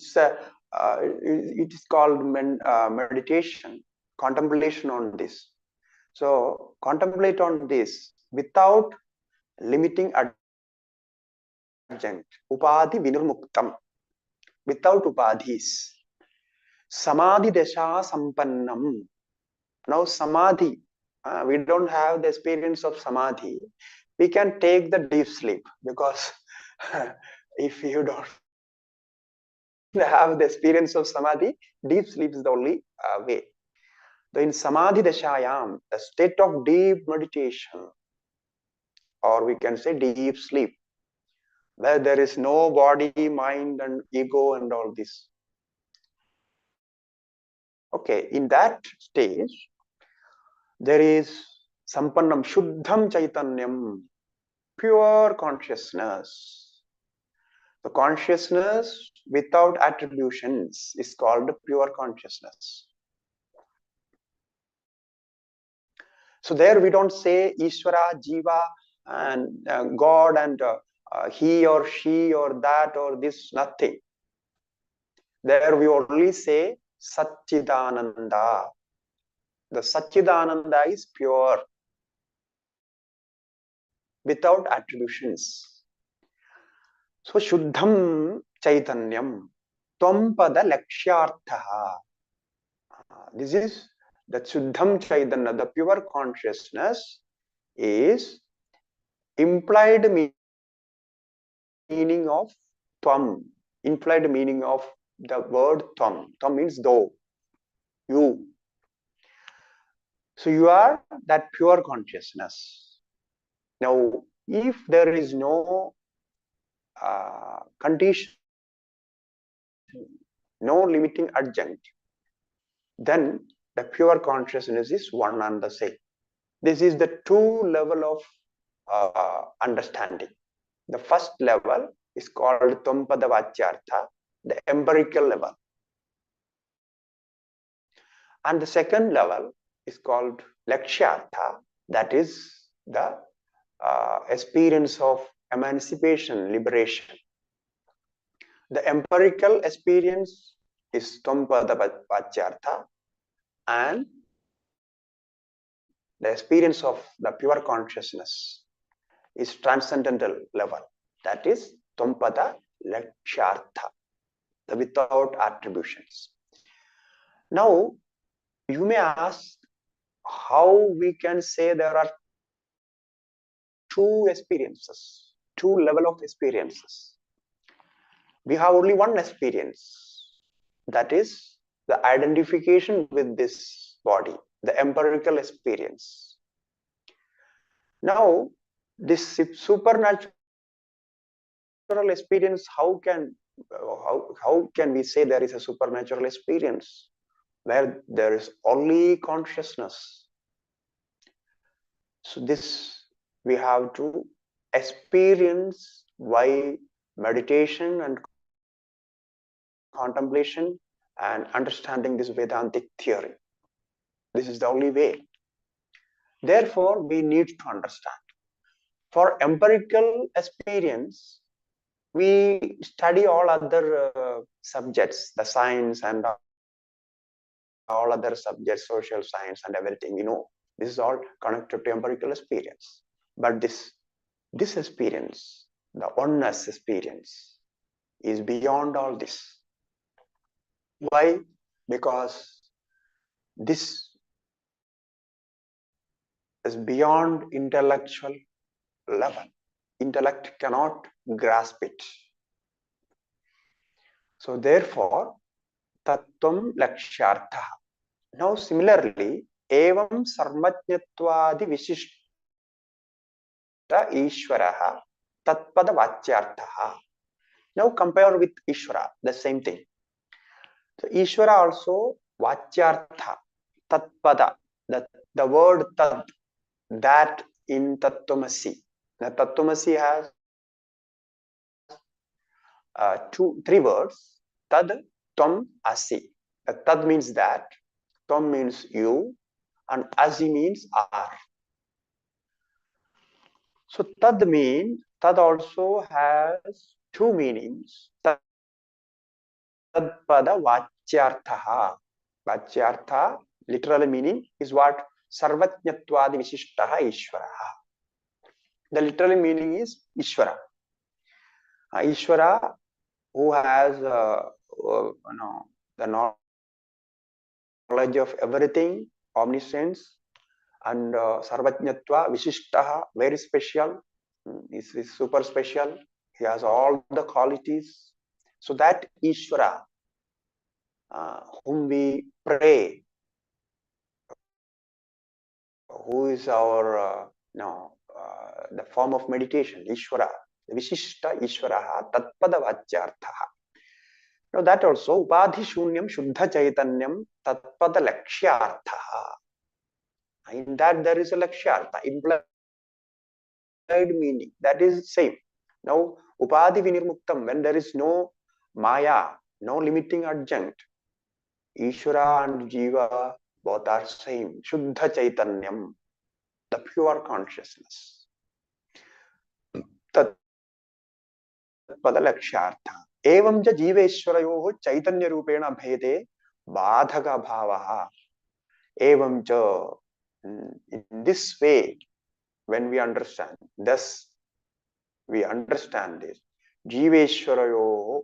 is called meditation, contemplation on this. So contemplate on this without limiting adjunct. Upadhi vinurmuktam. Without upadhis. Samadhi desha sampannam. Now samadhi, we don't have the experience of samadhi. We can take the deep sleep, because if you don't have the experience of samadhi, deep sleep is the only way. So in samadhi dashayam, the state of deep meditation, or we can say deep sleep, where there is no body, mind, and ego and all this. Okay, in that stage, there is sampannam shuddham chaitanyam, pure consciousness. The consciousness without attributions is called pure consciousness. So there we don't say Ishvara, Jiva, and God, and he or she or that or this, nothing. There we only say Satchidananda. The Satchidananda is pure, without attributions. So Shuddham Chaitanyam, Tvam-pada Lakshyarthaha. This is the Shuddham Chaitanya, the pure consciousness, is implied meaning of Tvam, implied meaning of the word Tvam. Tvam means thou, you. So you are that pure consciousness. Now, if there is no condition, no limiting adjunct, then the pure consciousness is one and the same. This is the two level of understanding. The first level is called Tvam-pada Vachyartha, the empirical level. And the second level is called Lakshyartha, that is the experience of emancipation, liberation. The empirical experience is Tvam-pada Vachyartha, and the experience of the pure consciousness is transcendental level, that is Tvam-pada Lakshyartha, the without attributions. Now, you may ask how we can say there are two experiences, two level of experiences. We have only one experience, that is the identification with this body, the empirical experience. Now, this supernatural experience, how can we say there is a supernatural experience where there is only consciousness? So this we have to experience by meditation and contemplation and understanding this Vedantic theory. This is the only way. Therefore, we need to understand. For empirical experience, we study all other subjects, the science and all other subjects, social science and everything. You know, this is all connected to empirical experience. But this experience, the oneness experience, is beyond all this. Why? Because this is beyond intellectual level. Intellect cannot grasp it. So therefore, tattvam lakshyartha. Now similarly, evam sarvajñatvadi vishishta ishvaraha tatpada vachyartha. Now compare with Ishvara, the same thing. So Ishvara also vachyartha, tatpada, the word tad, that in Tattvamasi. Now Tattvamasi has three words, tad, tvam, asi. Tad means that, tvam means you, and asi means are. So tad also has two meanings. Tadpada vachyartha. Vachyartha literally meaning is what? Sarvajñatvadi vishishtaha Ishvaraha. The literal meaning is Ishvara. Ishvara who has the knowledge of everything, omniscience, and Sarvajñatva Vishishtaha, very special, is super special. He has all the qualities. So that Ishvara, whom we pray, who is our the form of meditation, Ishvara, Vishishta Ishvaraha, Tatpada Vachyarthaha. Now that also Upadhi Shunyam Shuddha Chaitanyam Tatpada Lakshyarthaha. In that there is a Lakshyartha, implied meaning, that is same. Now Upadhi Vinirmuktam, when there is no Maya, no limiting adjunct, Ishvara and Jiva both are same. Shuddha Chaitanyam, the pure consciousness. Tat Padalakshartha. Evam ja Jiveshwarayoho Chaitanya Rupena Bhede Badhaka Bhavaha. Evam ja. In this way, when we understand, thus we understand this. Jiveshwarayoho,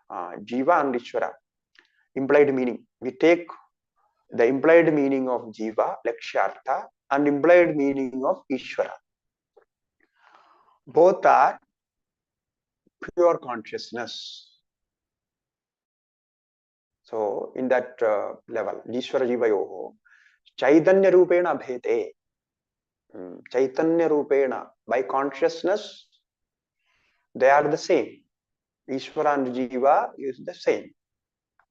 Jiva and Ishvara, implied meaning. We take the implied meaning of Jiva, Lakshartha, and implied meaning of Ishvara. Both are pure consciousness. So in that level, Ishvara Jiva Yoho, Chaitanya Rupena Bhete, Chaitanya Rupena, by consciousness, they are the same. Ishvara and Jiva is the same.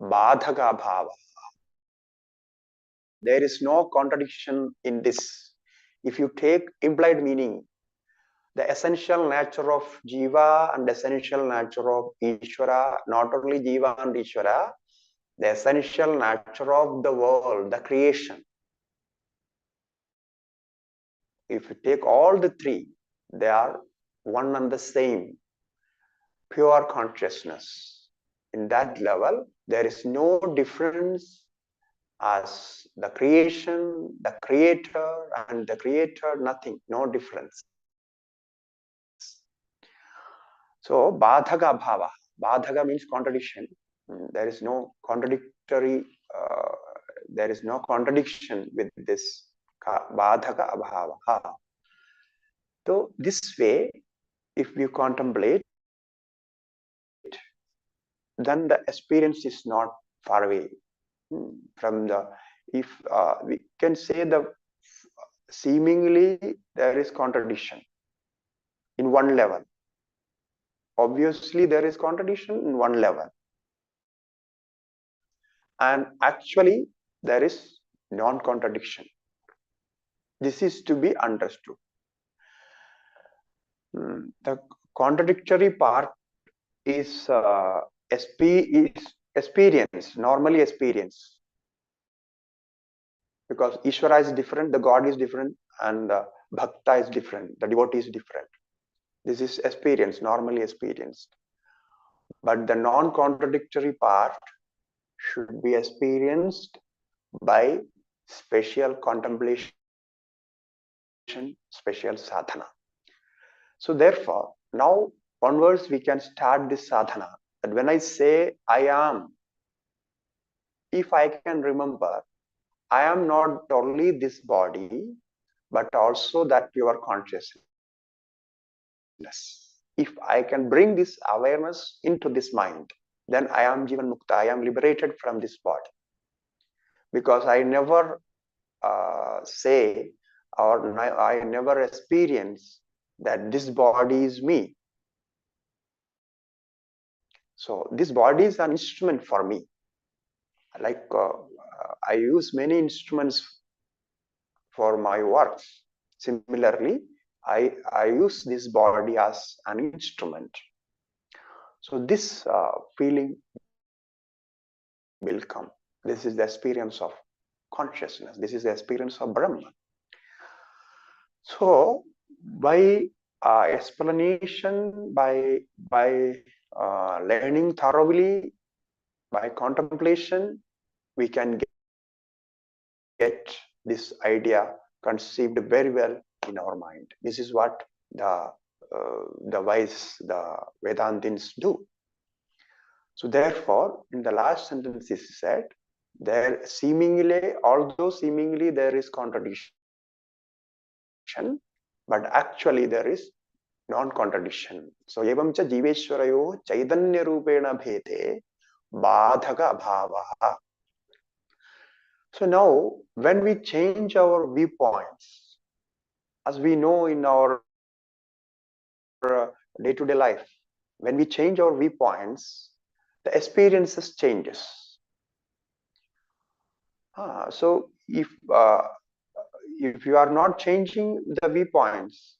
Badhaka Bhava. There is no contradiction in this. If you take implied meaning, the essential nature of Jiva and essential nature of Ishvara, not only Jiva and Ishvara, the essential nature of the world, the creation. If you take all the three, they are one and the same, pure consciousness. In that level, there is no difference as the creation, the creator, and the creator, nothing, no difference. So, Badhaka Bhava. Badhaka means contradiction. There is no contradictory, there is no contradiction with this Badhaka Bhava. So, this way, if we contemplate, then the experience is not far away from the, if we can say the seemingly there is contradiction in one level. Obviously, there is contradiction in one level. And actually, there is non-contradiction. This is to be understood. The contradictory part is experience, normally experience. Because Ishvara is different, the God is different, and the Bhakta is different, the devotee is different. This is experience, normally experienced. But the non-contradictory part should be experienced by special contemplation, special sadhana. So therefore, now onwards we can start this sadhana. And when I say I am, if I can remember, I am not only this body, but also that pure consciousness. consciousness. If I can bring this awareness into this mind, then I am Jivan Mukta, I am liberated from this body. Because I never say, or I never experience that this body is me. So this body is an instrument for me. Like I use many instruments for my works. Similarly, I use this body as an instrument. So this feeling will come. This is the experience of consciousness. This is the experience of Brahma. So by explanation, by learning thoroughly, by contemplation, we can get this idea conceived very well in our mind. This is what the wise, the Vedantins do. So therefore, in the last sentence he said, there seemingly, although seemingly there is contradiction, but actually there is non-contradiction. So evam cha jiveshwarayo chaitanya rupena bhete badhaka abhavaha. So now, when we change our viewpoints, as we know in our day-to-day life, when we change our viewpoints, the experiences changes. So if you are not changing the viewpoints,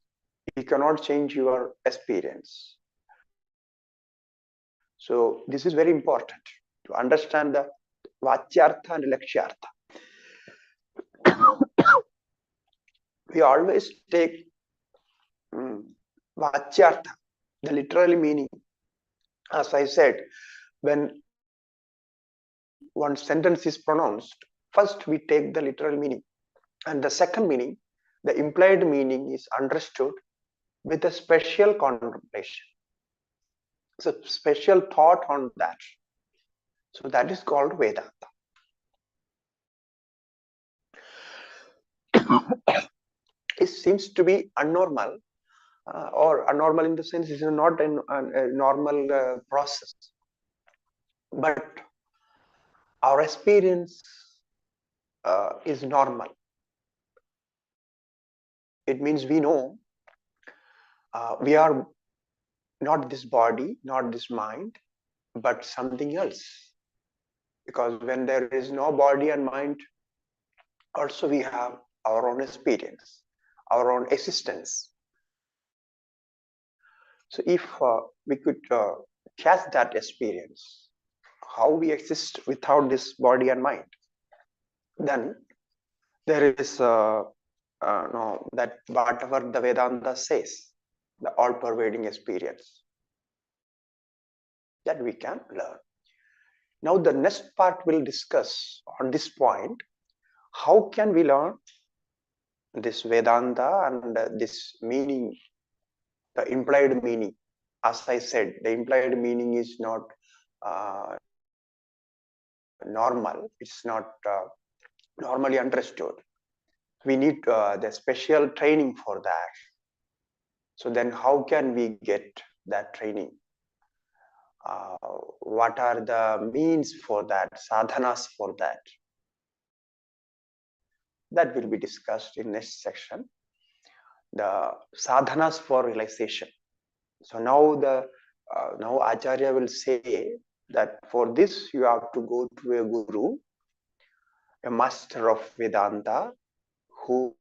you cannot change your experience. So this is very important to understand the Vachyartha and Lakshyartha. We always take Vachyartha, the literal meaning. As I said, when one sentence is pronounced, first we take the literal meaning. And the second meaning, the implied meaning, is understood with a special contemplation. So special thought on that. So that is called Vedanta. It seems to be abnormal, or abnormal in the sense it is not a normal process. But our experience is normal. It means we know we are not this body, not this mind, but something else. Because when there is no body and mind, also we have our own experience, our own existence. So if we could catch that experience, how we exist without this body and mind, then there is no, that whatever the Vedanta says, the all-pervading experience that we can learn. Now the next part will discuss on this point, how can we learn this Vedanta and this meaning, the implied meaning. As I said, the implied meaning is not normal, it's not normally understood. We need the special training for that. So then how can we get that training? What are the means for that, sadhanas for that? That will be discussed in next section. The sadhanas for realization. So now now Acharya will say that for this you have to go to a guru, a master of Vedanta, who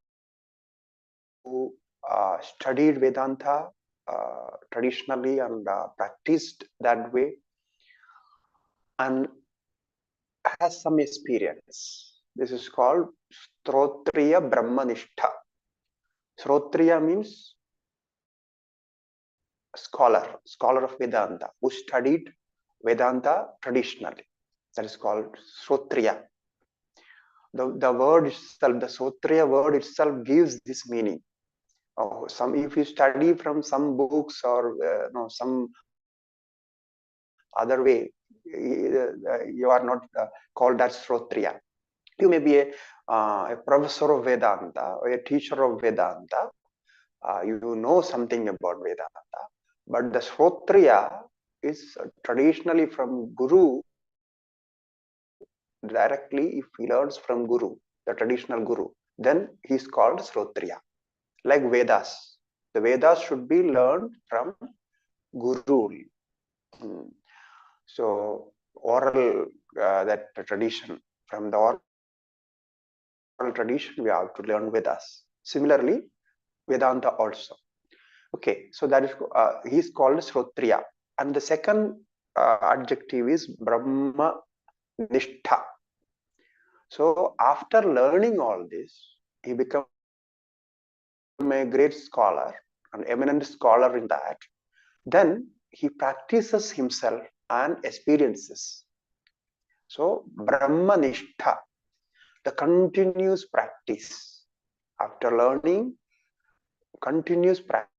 studied Vedanta traditionally and practiced that way and has some experience. This is called Shrotriya Brahmanistha. Shrotriya means scholar of Vedanta, who studied Vedanta traditionally. That is called Shrotriya. The word itself, the Shrotriya word itself gives this meaning. If you study from some books or some other way, you are not called that Shrotriya. You may be a professor of Vedanta or a teacher of Vedanta, you know something about Vedanta. But the Shrotriya is traditionally from Guru. Directly, if he learns from Guru, the traditional Guru, then he is called Shrotriya. Like Vedas. The Vedas should be learned from Guru. So, oral, that tradition, from the oral tradition, we have to learn Vedas. Similarly, Vedanta also. Okay, so that is, he is called Shrotriya. And the second adjective is Brahma Nishtha. So after learning all this, he becomes a great scholar, an eminent scholar in that. Then he practices himself and experiences. So Brahmanishtha, the continuous practice. After learning, continuous practice,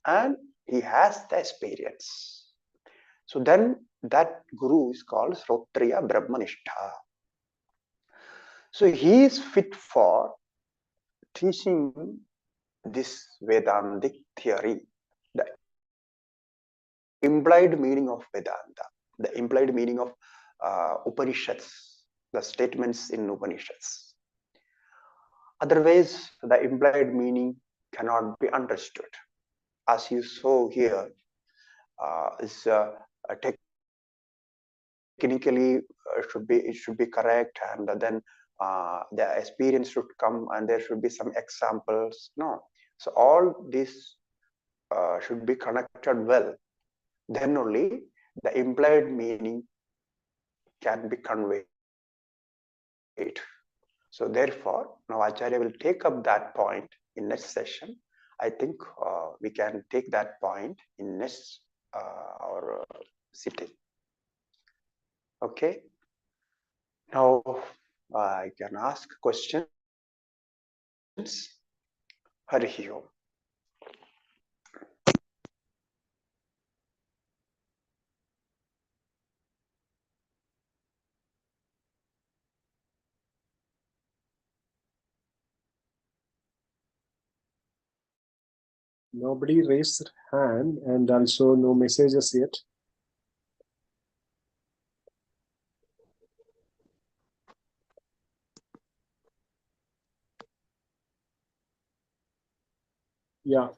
and he has the experience. So then that Guru is called Shrotriya Brahmanishtha. So he is fit for teaching this Vedantic theory, the implied meaning of Vedanta, the implied meaning of Upanishads, the statements in Upanishads. Otherwise, the implied meaning cannot be understood. As you saw here, is technically it should be correct, and then the experience should come, and there should be some examples. No, so all this should be connected well. Then only the implied meaning can be conveyed. So therefore, now Acharya will take up that point in next session. I think we can take that point in next our sitting. Okay. Now I can ask questions. Harihi Om. Nobody raised their hand, and also no messages yet. Yeah.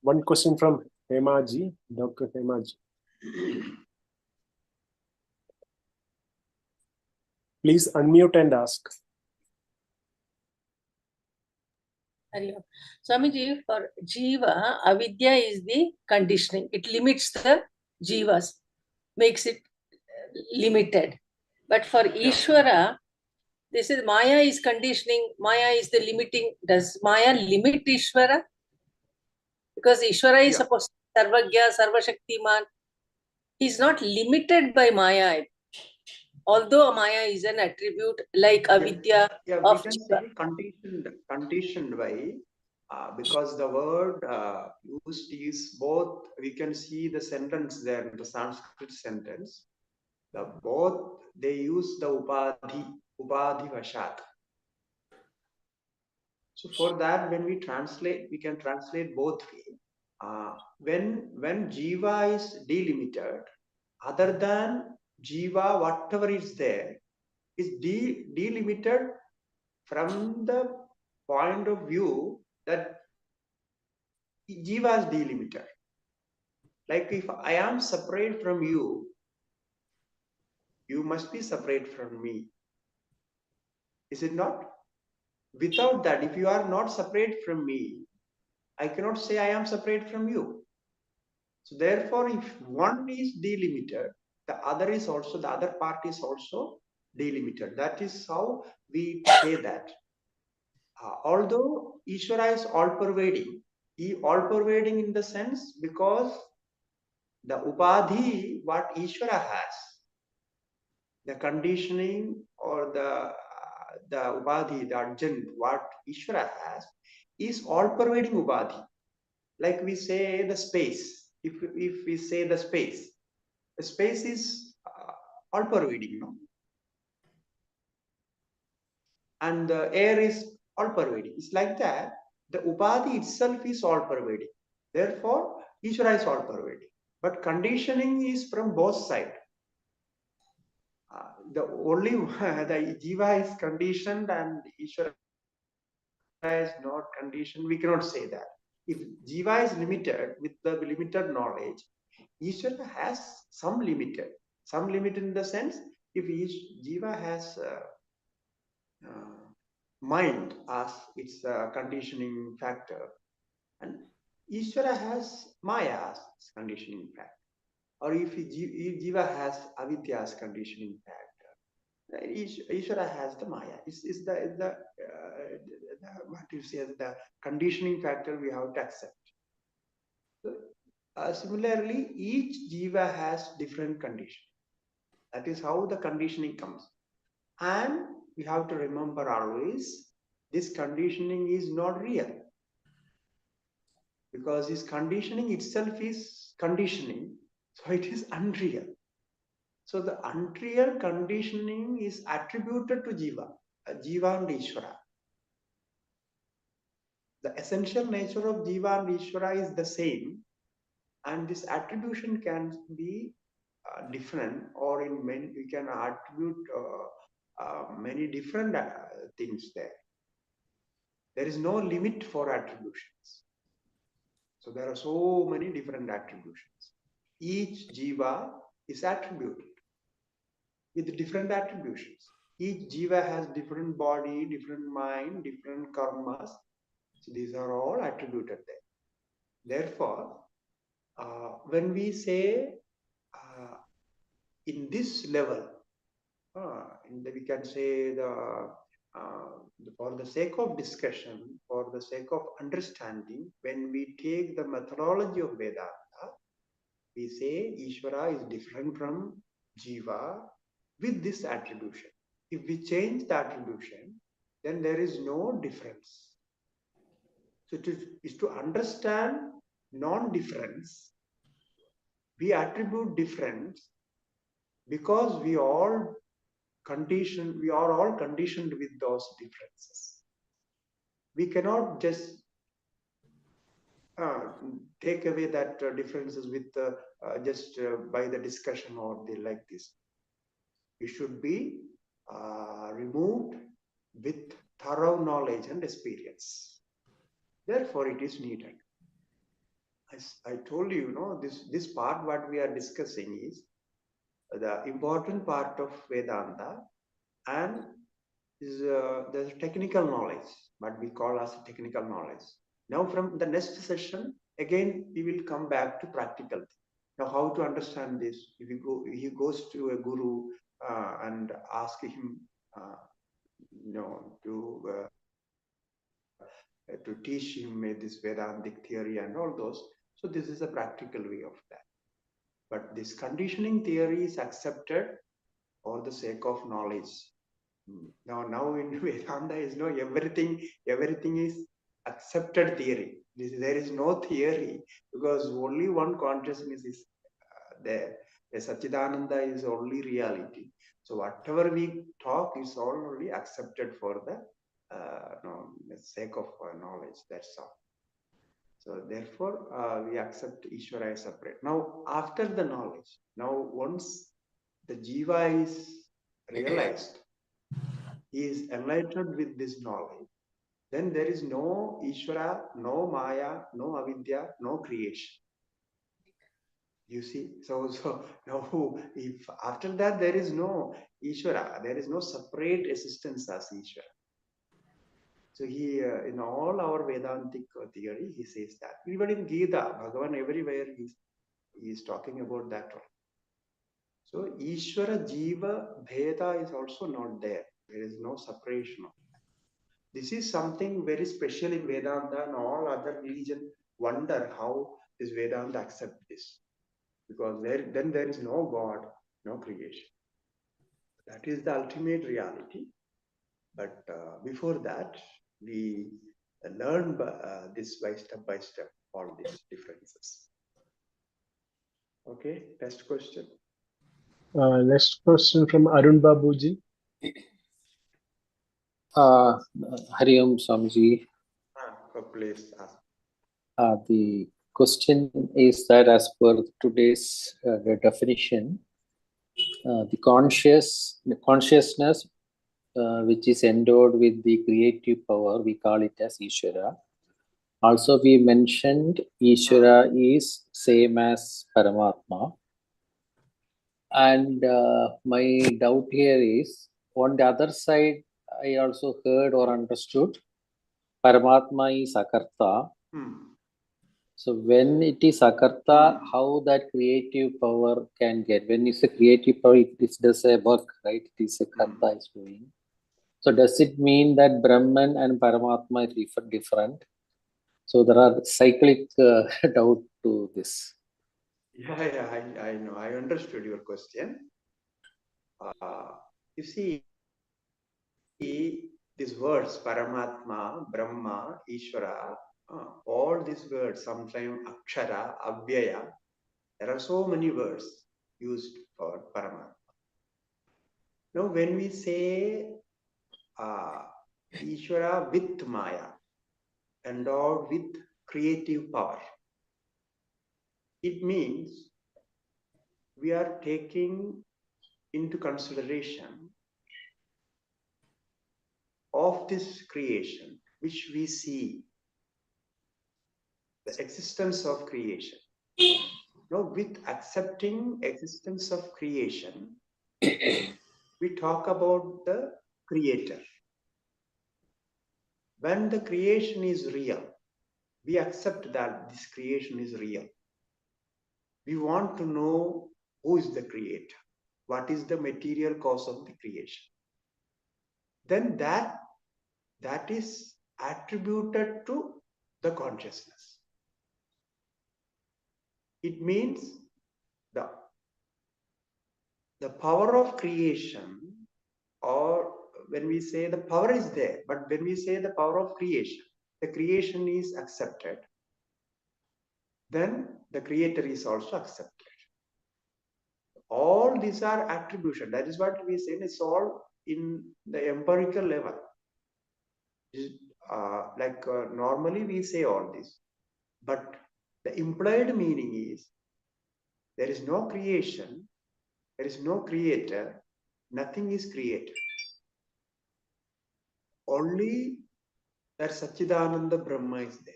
One question from Hemaji, Dr. Hemaji. Please unmute and ask. Swamiji, for Jiva, avidya is the conditioning. It limits the Jivas, makes it limited. But for Ishvara, this is Maya is conditioning, Maya is the limiting. Does Maya limit Ishvara? Because Ishvara is supposed to be Sarvagya, Sarvashaktiman. He's not limited by Maya. Although Maya is an attribute like avidya of we can Jiva. say conditioned by, because the word used is both. We can see the sentence there in the Sanskrit sentence. Both they use the upadhi vashat. So for that, when we translate, we can translate both way. When jiva is delimited, other than jiva, whatever is there is delimited from the point of view that jiva is delimited. Like if I am separate from you, you must be separate from me. Is it not? Without that, if you are not separate from me, I cannot say I am separate from you. So therefore, if one is delimited, the other part is also delimited. That is how we say that. Although Ishvara is all-pervading, he all-pervading in the sense because the upadhi, what Ishvara has, the conditioning or the upadhi, the adjunct, what Ishvara has, is all-pervading upadhi. Like we say the space. If we say the space is all-pervading, no? And the air is all-pervading. It's like that. The Upadhi itself is all-pervading. Therefore, Ishvara is all-pervading. But conditioning is from both sides. The only the Jiva is conditioned and Ishvara is not conditioned. We cannot say that. If Jiva is limited with the limited knowledge, Ishvara has some limited in the sense, if each Jiva has mind as its conditioning factor, and Ishvara has Maya as its conditioning factor, or if Jiva has Avidya as conditioning factor, Ishvara has the Maya. Is the what you say, the conditioning factor we have to accept. So, similarly, each Jiva has different condition. That is how the conditioning comes. And we have to remember always, this conditioning is not real. Because this conditioning itself is conditioning, so it is unreal. So the unreal conditioning is attributed to Jiva, Jiva and Ishvara. The essential nature of Jiva and Ishvara is the same, and this attribution can be different, or in many we can attribute many different things there. There is no limit for attributions. So there are so many different attributions. Each Jiva is attributed with different attributions. Each Jiva has different body, different mind, different karmas. So these are all attributed there. Therefore, when we say in this level, we can say for the sake of discussion, for the sake of understanding, when we take the methodology of Vedanta, we say Ishvara is different from Jiva with this attribution. If we change the attribution, then there is no difference. So to understand non-difference, we attribute difference because we are all conditioned with those differences. We cannot just take away that differences with just by the discussion or like this. It should be removed with thorough knowledge and experience. Therefore, it is needed. As I told you, this part what we are discussing is the important part of Vedanta, and is the technical knowledge, what we call as technical knowledge. Now, from the next session, again we will come back to practical. Now, how to understand this? If he goes to a guru and ask him, to teach him this Vedantic theory and all those. So this is a practical way of that. But this conditioning theory is accepted for the sake of knowledge. Now in Vedanta is everything is accepted theory. There is no theory because only one consciousness is there. The Satchidananda is only reality. So whatever we talk is already accepted for the sake of knowledge. That's all. So therefore, we accept Ishvara as separate. Now, after the knowledge, once the Jiva is realized, he is enlightened with this knowledge, then there is no Ishvara, no Maya, no Avidya, no creation. You see, so now if after that there is no Ishvara, there is no separate existence as Ishvara. So he, in all our Vedantic theory, he says that. Even in Gita, Bhagavan everywhere he is talking about that one. So Ishvara Jiva Bheda is also not there. There is no separation of that. This is something very special in Vedanta, and all other religions wonder how this Vedanta accept this. Because then there is no God, no creation. That is the ultimate reality. But before that, we learn this by step, all these differences. Okay, next question. Next question from Arun Babuji. Hari Om Swamiji. Please ask. The question is that as per today's the definition, the consciousness which is endowed with the creative power, we call it as Ishvara. Also, we mentioned Ishvara is same as Paramatma. And my doubt here is, on the other side, I also heard or understood Paramatma is Akarta. So when it is Akarta, how that creative power can get? When it's a creative power, it does a work, right? It is a Karta is doing. So does it mean that Brahman and Paramatma is different? So there are cyclic doubt to this. I know. I understood your question. You see, these words, Paramatma, Brahma, Ishvara, all these words, sometimes Akshara, Avyaya, there are so many words used for Paramatma. Now, when we say Ishvara with Maya, endowed with creative power, it means we are taking into consideration of this creation, which we see, the existence of creation. Now, with accepting existence of creation, we talk about the creator. When the creation is real, we accept that this creation is real. We want to know who is the creator, what is the material cause of the creation. Then that is attributed to the consciousness. It means the power of creation, or when we say the power is there, but when we say the power of creation, the creation is accepted, then the creator is also accepted. All these are attribution. That is what we say, it's all in the empirical level. Normally we say all this, but the implied meaning is there is no creation, there is no creator, nothing is created. Only that Satchidananda Brahma is there.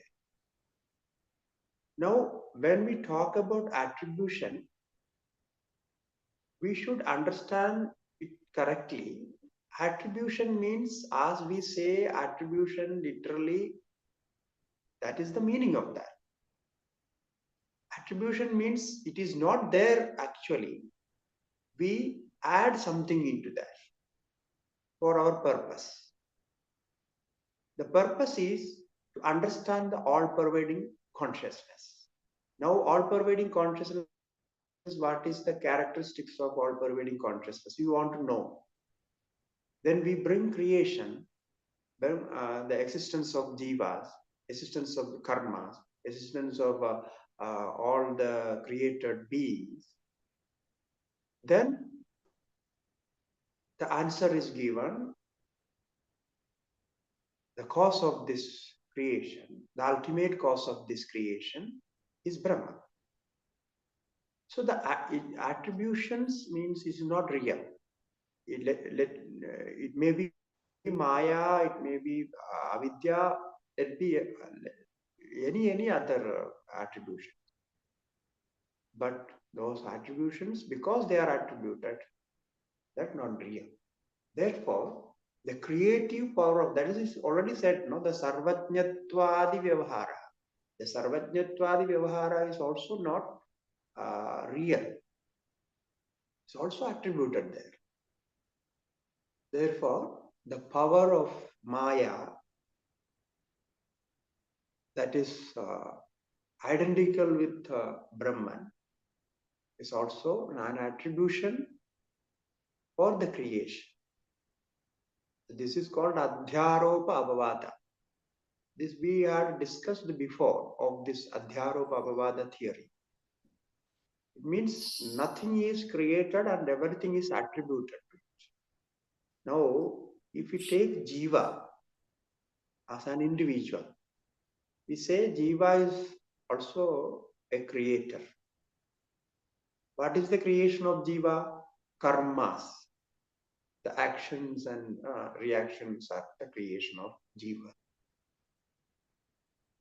Now, when we talk about attribution, we should understand it correctly. Attribution means, as we say, attribution literally, that is the meaning of that. Attribution means it is not there actually. We add something into that for our purpose. The purpose is to understand the all-pervading consciousness. Now, all-pervading consciousness, what is the characteristics of all-pervading consciousness? You want to know. Then we bring creation, the existence of jivas, existence of karmas, existence of all the created beings. Then the answer is given. The cause of this creation, the ultimate cause of this creation is Brahma. So the attributions means it's not real. It may be Maya, it may be avidya, it be any other attribution. But those attributions, because they are attributed, that's not real. Therefore, the creative power of that is already said, no, the sarvajñatvadi vyavahara. The sarvajñatvadi vyavahara is also not real. It's also attributed there. Therefore, the power of Maya, that is identical with Brahman, is also an attribution for the creation. This is called Adhyaropa Abhavada. This we had discussed before of this Adhyaropa Abhavada theory. It means nothing is created and everything is attributed to it. Now, if we take Jiva as an individual, we say Jiva is also a creator. What is the creation of Jiva? Karmas. The actions and reactions are the creation of Jiva.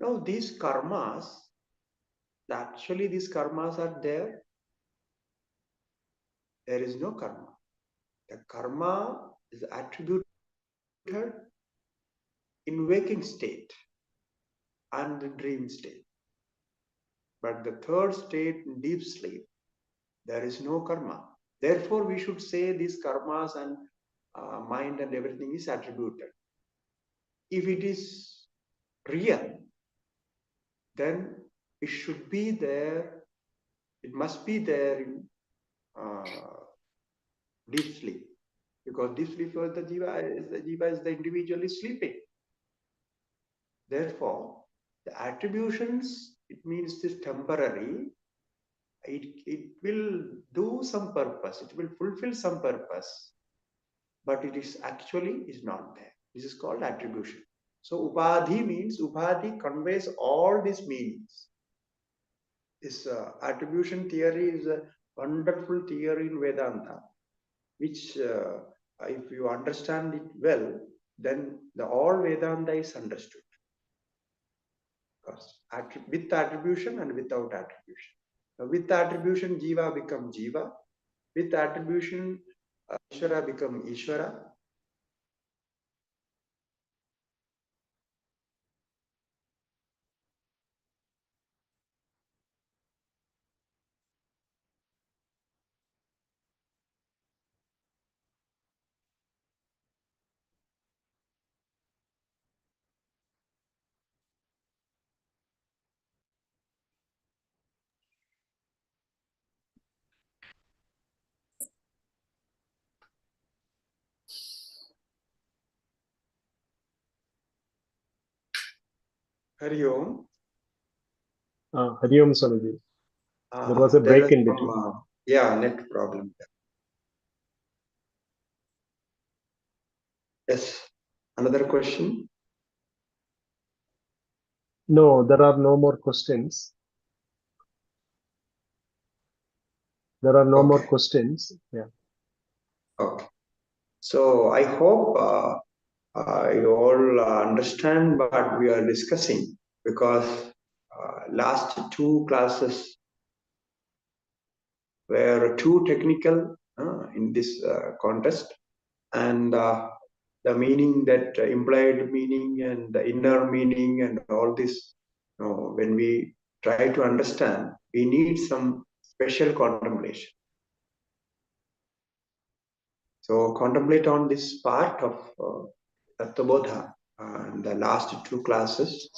Now these karmas, actually these karmas are there. There is no karma. The karma is attributed in waking state and the dream state. But the third state, in deep sleep, there is no karma. Therefore, we should say these karmas and mind and everything is attributed. If it is real, then it should be there. It must be there in deep sleep, because deep sleep is the jiva is the individual is sleeping. Therefore, the attributions, it means this temporary. It will do some purpose. It will fulfill some purpose, but it is actually is not there. This is called attribution. So upadhi means, upadhi conveys all these meanings. This attribution theory is a wonderful theory in Vedanta, which if you understand it well, then all Vedanta is understood. Because with attribution and without attribution. With attribution, Jiva become Jiva. With attribution, Ishvara become Ishvara. Hari Om. Hari Om Swamiji. There was a break in between. Net problem. Yes. Another question? No, there are no more questions. There are no more questions. Yeah. Okay. So I hope you all understand what we are discussing, because last two classes were too technical in this contest, and the meaning, that implied meaning and the inner meaning and all this, when we try to understand, we need some special contemplation. So contemplate on this part of Tattvabodha in the last two classes,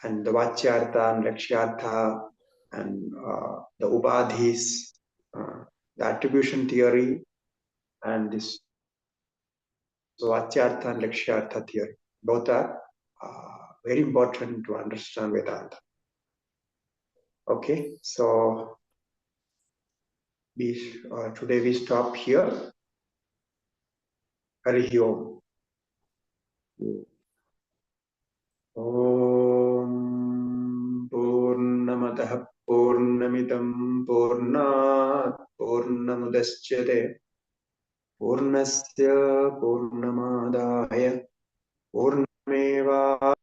and the Vachyartha and Lakshyartha and the Upadhis, the attribution theory, and this Vachyartha and Lakshyartha theory. Both are very important to understand Vedanta. Okay, so today we stop here. Hari Om. Om Purnamadaha Purnamidam Purnat Purnamudashyate Purnasya Purnamadaya Purnameva